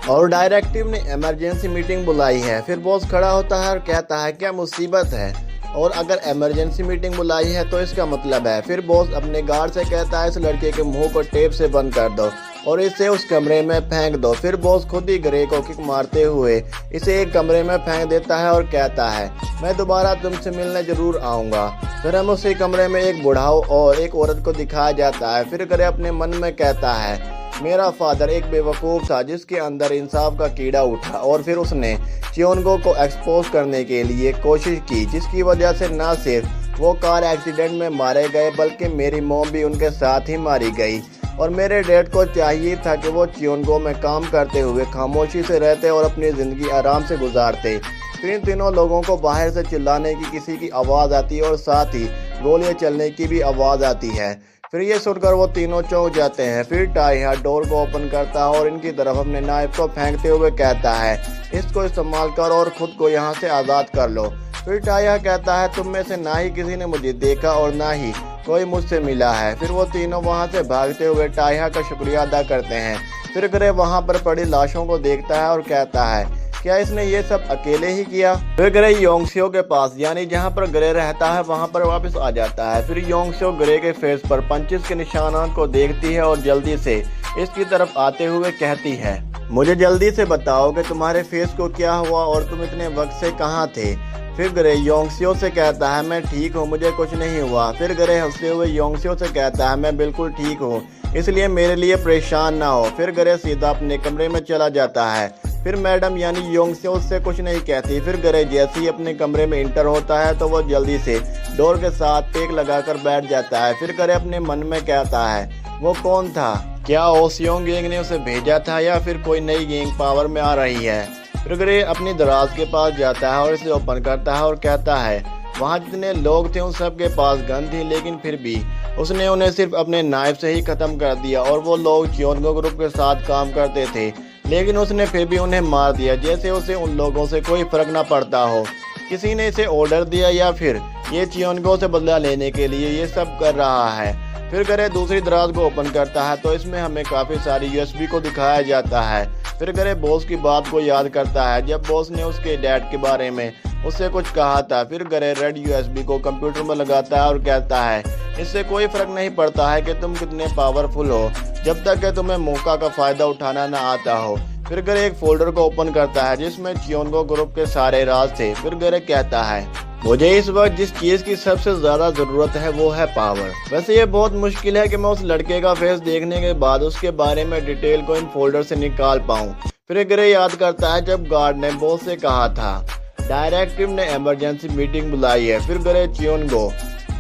اور ڈائریکٹو نے ایمرجنسی میٹنگ بلائی ہے۔ پھر بوس کھڑا ہوتا ہے اور کہتا ہے کیا مصیبت ہے اور اگر ایمرجنسی میٹنگ بلائی ہے تو اس کا مطلب ہے۔ پھر بوس اپنے گارڈ سے کہتا ہے اس لڑکے کے منہ کو ٹیپ سے بند کر دو اور اسے اس کمرے میں پھینک دو۔ پھر بوس خود ہی گرے کو کک مارتے ہوئے اسے ایک کمرے میں پھینک دیتا ہے اور کہتا ہے میں دوبارہ تم سے ملنے ضرور آؤں گا۔ پھر ہم اسی کمرے میں ایک بوڑھاؤ اور ایک عورت کو دکھایا جاتا ہے۔ پھر گرے اپنے من میں کہتا ہے میرا فادر ایک بیوقوف تھا جس کے اندر انصاف کا کیڑا اٹھا اور پھر اس نے چیونگو کو ایکسپوز کرنے کے لیے کوشش کی جس کی وجہ سے نہ صرف وہ کار ایکسیڈنٹ میں مارے گئے بلکہ میری موم بھی ان کے ساتھ ہی ماری گئی اور میرے ڈیڈ کو چاہیے تھا کہ وہ چیونگو میں کام کرتے ہوئے خاموشی سے رہتے اور اپنی زندگی آرام سے گزارتے۔ پھر ان تینوں لوگوں کو باہر سے چلانے کی کسی کی آواز آتی ہے اور ساتھ ہی گولیاں چلنے کی بھی آواز آتی ہے۔ پھر یہ سن کر وہ تینوں چونک جاتے ہیں۔ پھر ٹائیہا ڈور کو اوپن کرتا ہے اور ان کی طرف اپنے نائف کو پھینکتے ہوئے کہتا ہے اس کو استعمال کرو اور خود کو یہاں سے آزاد کر لو۔ پھر ٹائیہا کہتا ہے تم میں سے نہ ہی کسی نے مجھے دیکھا اور نہ ہی کوئی مجھ سے ملا ہے۔ پھر وہ تینوں وہاں سے بھاگتے ہوئے ٹائیہا کا شکریہ ادا کرتے ہیں۔ پھر گرے وہاں پر پڑی لاشوں کو دیکھتا ہے اور کہتا ہے کیا اس نے یہ سب اکیلے ہی کیا؟ پھر گرے یونگسیو کے پاس یعنی جہاں پر گرے رہتا ہے وہاں پر واپس آ جاتا ہے۔ پھر یونگسیو گرے کے فیس پر پنچز کے نشانات کو دیکھتی ہے اور جلدی سے اس کی طرف آتے ہوئے کہتی ہے مجھے جلدی سے بتاؤ کہ تمہارے فیس کو کیا ہوا اور تم اتنے وقت سے کہاں تھے؟ پھر گرے یونگسیو سے کہتا ہے میں ٹھیک ہوں مجھے کچھ نہیں ہوا۔ پھر گرے ہنستے ہوئے یونگسیو سے کہتا ہے میں بالکل ٹھیک ہوں اس لیے میرے لیے پریشان نہ ہو۔ پھر گرے سیدھا اپنے کمرے میں چلا جاتا ہے۔ پھر میڈم یعنی یونگسیو سے کچھ نہیں کہتی۔ پھر گرے جیسے ہی اپنے کمرے میں انٹر ہوتا ہے تو وہ جلدی سے ڈور کے ساتھ ٹیک لگا کر بیٹھ جاتا ہے۔ پھر گرے اپنے من میں کہتا ہے وہ کون تھا؟ کیا اوسیونگ گینگ نے اسے بھیجا تھا یا پھر کوئی نئی گینگ پاور میں آ رہی ہے؟ پھر گرے اپنی دراز کے پاس جاتا ہے اور اسے اوپن کرتا ہے اور کہتا ہے وہاں جتنے لوگ تھے ان سب کے پاس گن تھی لیکن پھر بھی اس نے انہیں صرف اپنے نائف سے ہی ختم کر دیا اور وہ لوگ چیونگو گروپ کے ساتھ کام کرتے تھے لیکن اس نے پھر بھی انہیں مار دیا جیسے اسے ان لوگوں سے کوئی فرق نہ پڑتا ہو۔ کسی نے اسے آرڈر دیا یا پھر یہ چیونگو سے بدلہ لینے کے لیے یہ سب کر رہا ہے۔ پھر گرے دوسری دراز کو اوپن کرتا ہے تو اس میں ہمیں کافی ساری USB کو دکھایا جاتا ہے۔ پھر گرے بوس کی بات کو یاد کرتا ہے جب بوس نے اس کے ڈیڈ کے بارے میں اس سے کچھ کہا تھا۔ پھر گرے ریڈ USB کو کمپیوٹر میں لگاتا ہے اور کہتا ہے اس سے کوئی فرق نہیں پڑتا ہے کہ تم کتنے پاورفل ہو جب تک کہ تمہیں موقع کا فائدہ اٹھانا نہ آتا ہو۔ پھر گرے ایک فولڈر کو اوپن کرتا ہے جس میں چیونگو گروپ کے سارے راز تھے۔ پھر گرے کہتا ہے مجھے اس وقت جس چیز کی سب سے زیادہ ضرورت ہے وہ ہے پاور۔ ویسے یہ بہت مشکل ہے کہ میں اس لڑکے کا فیس دیکھنے کے بعد اس کے بارے میں ڈیٹیل کو ان فولڈر سے نکال پاؤں۔ پھر گرے یاد کرتا ہے جب گارڈ نے بوس سے کہا تھا ڈائریکٹو نے ایمرجنسی میٹنگ بلائی ہے۔ پھر گرے چیونگو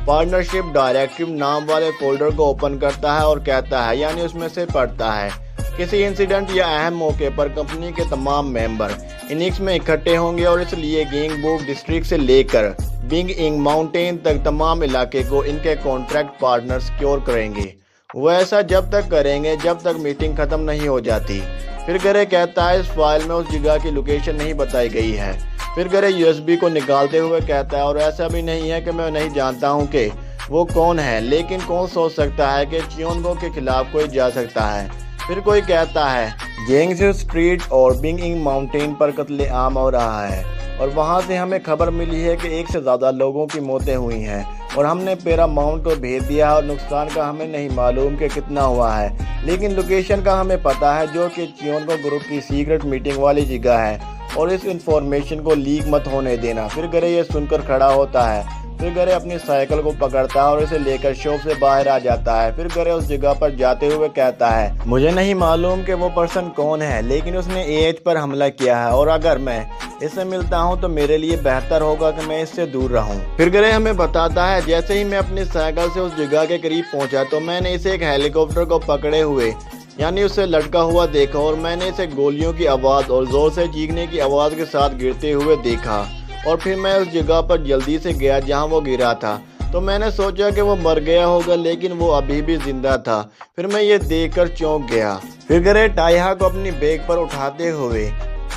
پارٹنرشپ ڈائریکٹو نام والے فولڈر کو اوپن کرتا ہے اور کہتا ہے یعنی اس میں سے پڑھتا ہے کسی انسیڈنٹ یا اہم موقع پر کمپنی کے تمام ممبر انکس میں اکٹھے ہوں گے اور اس لیے گینگ بوک ڈسٹرکٹ سے لے کر بنگ انگ ماؤنٹین تک تمام علاقے کو ان کے کانٹریکٹ پارٹنر سیکیور کریں گے۔ وہ ایسا جب تک کریں گے جب تک میٹنگ ختم نہیں ہو جاتی۔ پھر گرے کہتا ہے اس فائل میں اس جگہ کی لوکیشن نہیں بتائی گئی ہے۔ پھر گرے USB کو نکالتے ہوئے کہتا ہے اور ایسا بھی نہیں ہے کہ میں نہیں جانتا ہوں کہ وہ کون ہے لیکن کون سوچ سکتا ہے کہ چیونگو کے خلاف کوئی جا سکتا ہے۔ پھر کوئی کہتا ہے جینگسو اسٹریٹ اور بنگ انگ ماؤنٹین پر قتل عام ہو رہا ہے اور وہاں سے ہمیں خبر ملی ہے کہ ایک سے زیادہ لوگوں کی موتیں ہوئی ہیں اور ہم نے پیراماؤنٹ کو بھیج دیا اور نقصان کا ہمیں نہیں معلوم کہ کتنا ہوا ہے لیکن لوکیشن کا ہمیں پتہ ہے جو کہ چیونگو گروپ کی سیکرٹ میٹنگ والی جگہ ہے اور اس انفارمیشن کو لیک مت ہونے دینا۔ پھر گرے یہ سن کر کھڑا ہوتا ہے۔ پھر گرے اپنی سائیکل کو پکڑتا ہے اور اسے لے کر شاپ سے باہر آ جاتا ہے۔ پھر گرے اس جگہ پر جاتے ہوئے کہتا ہے مجھے نہیں معلوم کہ وہ پرسن کون ہے لیکن اس نے AH پر حملہ کیا ہے اور اگر میں اس سے ملتا ہوں تو میرے لیے بہتر ہوگا کہ میں اس سے دور رہوں۔ پھر گرے ہمیں بتاتا ہے جیسے ہی میں اپنی سائیکل سے اس جگہ کے قریب پہنچا تو میں نے اسے ایک ہیلی کاپٹر کو پکڑے ہوئے یعنی اسے لٹکا ہوا دیکھا، اور میں نے اسے گولیوں کی آواز اور زور سے چیخنے کی آواز کے ساتھ گرتے ہوئے دیکھا، اور پھر میں اس جگہ پر جلدی سے گیا جہاں وہ گرا تھا۔ تو میں نے سوچا کہ وہ مر گیا ہوگا، لیکن وہ ابھی بھی زندہ تھا۔ پھر میں یہ دیکھ کر چونک گیا۔ پھر گرے ٹائہا کو اپنی بیگ پر اٹھاتے ہوئے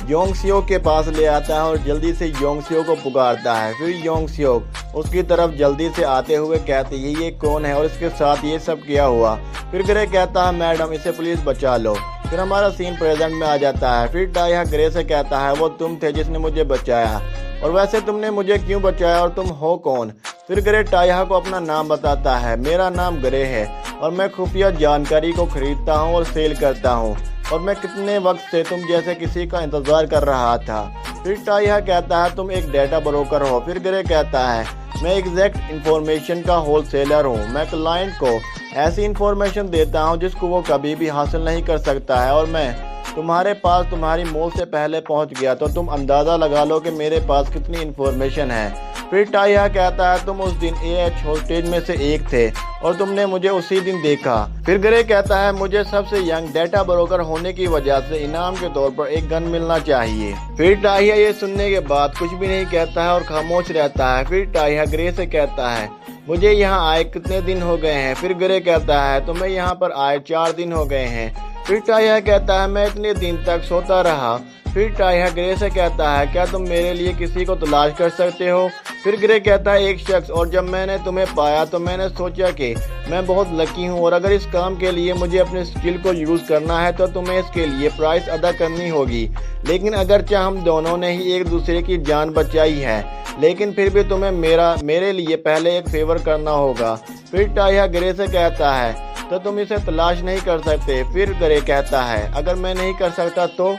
یونگ سیوک کے پاس لے آتا ہے اور جلدی سے یونگ سیوک کو پکارتا ہے۔ پھر یونگ سیوک اس کی طرف جلدی سے آتے ہوئے کہتے ہیں یہ کون ہے اور اس کے ساتھ یہ سب کیا ہوا۔ پھر گرے کہتا ہے میڈم اسے پلیز بچا لو۔ پھر ہمارا سین پریزنٹ میں آ جاتا ہے۔ پھر ٹائہا گرے سے کہتا ہے وہ تم تھے جس نے مجھے بچایا، اور ویسے تم نے مجھے کیوں بچایا اور تم ہو کون؟ پھر گرے ٹائہا کو اپنا نام بتاتا ہے۔ میرا نام گرے ہے اور میں خفیہ جانکاری کو خریدتا ہوں اور سیل کرتا ہوں، اور میں کتنے وقت سے تم جیسے کسی کا انتظار کر رہا تھا۔ پھر ٹائہا کہتا ہے تم ایک ڈیٹا بروکر ہو۔ پھر گرے کہتا ہے میں ایگزیکٹ انفارمیشن کا ہول سیلر ہوں۔ میں کلائنٹ کو ایسی انفارمیشن دیتا ہوں جس کو وہ کبھی بھی حاصل نہیں کر سکتا ہے، اور میں تمہارے پاس تمہاری موت سے پہلے پہنچ گیا تو تم اندازہ لگا لو کہ میرے پاس کتنی انفارمیشن ہے۔ پھر ٹائہا کہتا ہے تم اس دن AH ہاسٹیج میں سے ایک تھے اور تم نے مجھے اسی دن دیکھا۔ پھر گرے کہتا ہے مجھے سب سے ینگ ڈیٹا بروکر ہونے کی وجہ سے انعام کے طور پر ایک گن ملنا چاہیے۔ پھر ٹائہا یہ سننے کے بعد کچھ بھی نہیں کہتا ہے اور خاموش رہتا ہے۔ پھر ٹائہا گرے سے کہتا ہے مجھے یہاں آئے کتنے دن ہو گئے ہیں؟ پھر گرے کہتا ہے تمہیں یہاں پر آئے 4 دن ہو گئے ہیں۔ پھر ٹائہا کہتا ہے میں اتنے دن تک سوتا رہا۔ پھر ٹائہا گرے سے کہتا ہے کیا تم میرے لیے کسی کو تلاش کر سکتے ہو؟ پھر گرے کہتا ہے ایک شخص، اور جب میں نے تمہیں پایا تو میں نے سوچا کہ میں بہت لکی ہوں، اور اگر اس کام کے لیے مجھے اپنے اسکل کو یوز کرنا ہے تو تمہیں اس کے لیے پرائس ادا کرنی ہوگی۔ لیکن اگرچہ ہم دونوں نے ہی ایک دوسرے کی جان بچائی ہے، لیکن پھر بھی تمہیں میرے لیے پہلے ایک فیور کرنا ہوگا۔ پھر ٹائہا گرے سے کہتا ہے تو تم اسے تلاش نہیں کر سکتے۔ پھر گرے کہتا ہے اگر میں نہیں کر سکتا تو؟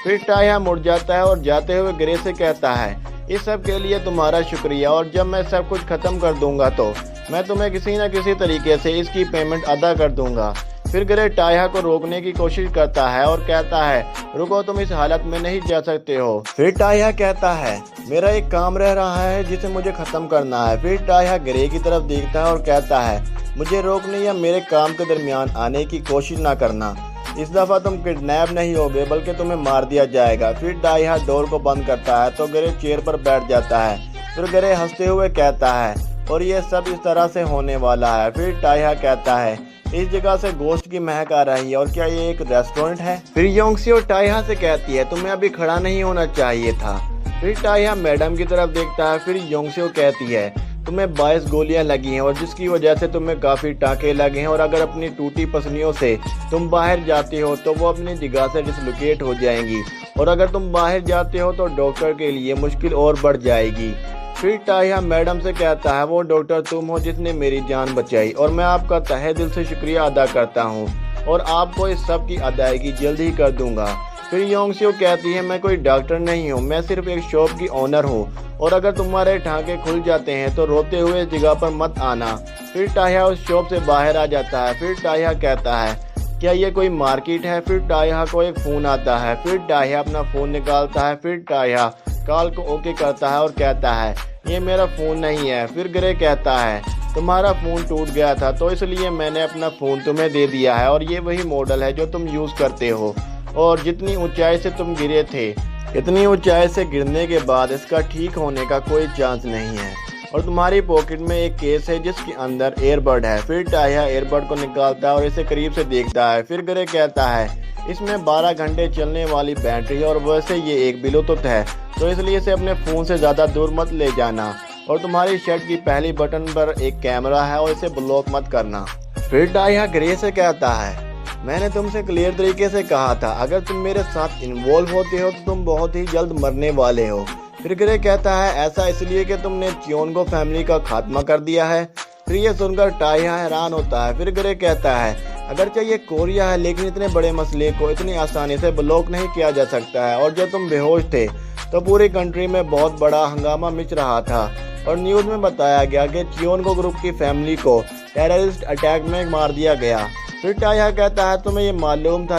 پھر ٹائہا مڑ جاتا ہے اور جاتے ہوئے گرے سے کہتا ہے اس سب کے لیے تمہارا شکریہ، اور جب میں سب کچھ ختم کر دوں گا تو میں تمہیں کسی نہ کسی طریقے سے اس کی پیمنٹ ادا کر دوں گا۔ پھر گرے ٹائہا کو روکنے کی کوشش کرتا ہے اور کہتا ہے رکو تم اس حالت میں نہیں جا سکتے ہو۔ پھر ٹائہا کہتا ہے میرا ایک کام رہ رہا ہے جسے مجھے ختم کرنا ہے۔ پھر ٹائہا گرے کی طرف دیکھتا ہے اور کہتا ہے مجھے روکنے یا میرے کام کے درمیان آنے کی کوشش نہ کرنا، اس دفعہ تم کڈنیپ نہیں ہوگے بلکہ تمہیں مار دیا جائے گا۔ پھر ٹائہا ڈور کو بند کرتا ہے تو گرے چیئر پر بیٹھ جاتا ہے۔ پھر گرے ہنستے ہوئے کہتا ہے اور یہ سب اس طرح سے ہونے والا ہے۔ پھر ٹائہا کہتا ہے اس جگہ سے گوشت کی مہک آ رہی ہے، اور کیا یہ ایک ریسٹورنٹ ہے؟ پھر یونگ سیو ٹائہا سے کہتی ہے تمہیں ابھی کھڑا نہیں ہونا چاہیے تھا۔ پھر ٹائہا میڈم کی طرف دیکھتا ہے۔ پھر یونگ سیو کہتی ہے تمہیں 22 گولیاں لگی ہیں اور جس کی وجہ سے تمہیں کافی ٹانکے لگے ہیں، اور اگر اپنی ٹوٹی پسلیوں سے تم باہر جاتے ہو تو وہ اپنی جگہ سے ڈسلوکیٹ ہو جائیں گی، اور اگر تم باہر جاتے ہو تو ڈاکٹر کے لیے مشکل اور بڑھ جائے گی۔ پھر ٹائہا میڈم سے کہتا ہے وہ ڈاکٹر تم ہو جس نے میری جان بچائی، اور میں آپ کا تہہ دل سے شکریہ ادا کرتا ہوں، اور آپ کو اس سب کی ادائیگی جلد ہی کر دوں گا۔ پھر یونگ سیو کہتی ہے میں کوئی ڈاکٹر نہیں ہوں، میں صرف ایک شاپ کی آنر ہوں، اور اگر تمہارے ٹھانکے کھل جاتے ہیں تو روتے ہوئے اس جگہ پر مت آنا۔ پھر ٹائہا اس شاپ سے باہر آ جاتا ہے۔ پھر ٹائہا کہتا ہے کیا یہ کوئی مارکیٹ ہے؟ پھر ٹائہا کو ایک فون آتا ہے۔ پھر ٹائہا اپنا فون نکالتا ہے۔ پھر ٹائہا کال کو اوکے کرتا ہے اور کہتا ہے یہ میرا فون نہیں ہے۔ پھر گرے کہتا ہے تمہارا فون ٹوٹ گیا تھا تو اس لیے میں نے اپنا فون تمہیں دے دیا ہے، اور یہ وہی ماڈل ہے جو تم یوز کرتے ہو، اور جتنی اونچائی سے تم گرے تھے اتنی اونچائی سے گرنے کے بعد اس کا ٹھیک ہونے کا کوئی چانس نہیں ہے، اور تمہاری پاکٹ میں ایک کیس ہے جس کے اندر ایئر بڈ ہے۔ پھر ٹائہا ایئر بڈ کو نکالتا ہے اور اسے قریب سے دیکھتا ہے۔ پھر گرے کہتا ہے اس میں 12 گھنٹے چلنے والی بیٹری ہے، اور ویسے یہ ایک بلوٹوتھ ہے تو اس لیے اسے اپنے فون سے زیادہ دور مت لے جانا، اور تمہاری شرٹ کی پہلی بٹن پر ایک کیمرہ ہے اور اسے بلاک مت کرنا۔ پھر ٹائہا گرے سے کہتا ہے میں نے تم سے کلیئر طریقے سے کہا تھا اگر تم میرے ساتھ انوالو ہوتے ہو تو تم بہت ہی جلد مرنے والے ہو۔ پھر گرے کہتا ہے ایسا اس لیے کہ تم نے چیونگو فیملی کا خاتمہ کر دیا ہے۔ پھر یہ سن کر ٹائہا حیران ہوتا ہے۔ پھر گرے کہتا ہے اگرچہ یہ کوریا ہے لیکن اتنے بڑے مسئلے کو اتنی آسانی سے بلاک نہیں کیا جا سکتا ہے، اور جب تم بے ہوش تھے تو پوری کنٹری میں بہت بڑا ہنگامہ مچ رہا تھا، اور نیوز میں بتایا گیا کہ چیونگو گروپ کی فیملی کو ٹیررسٹ اٹیک میں مار دیا گیا۔ پھر ٹائہا کہتا ہے تمہیں یہ معلوم تھا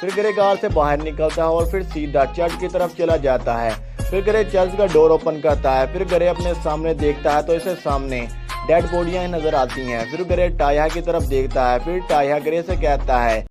پھر گرے کار سے باہر نکلتا ہے اور پھر سیدھا چرچ کی طرف چلا جاتا ہے۔ پھر گرے چرچ کا ڈور اوپن کرتا ہے۔ پھر گرے اپنے سامنے دیکھتا ہے تو اسے سامنے ڈیڈ باڈیاں نظر آتی ہیں۔ پھر گرے ٹایا کی طرف دیکھتا ہے۔ پھر ٹایا گرے سے کہتا ہے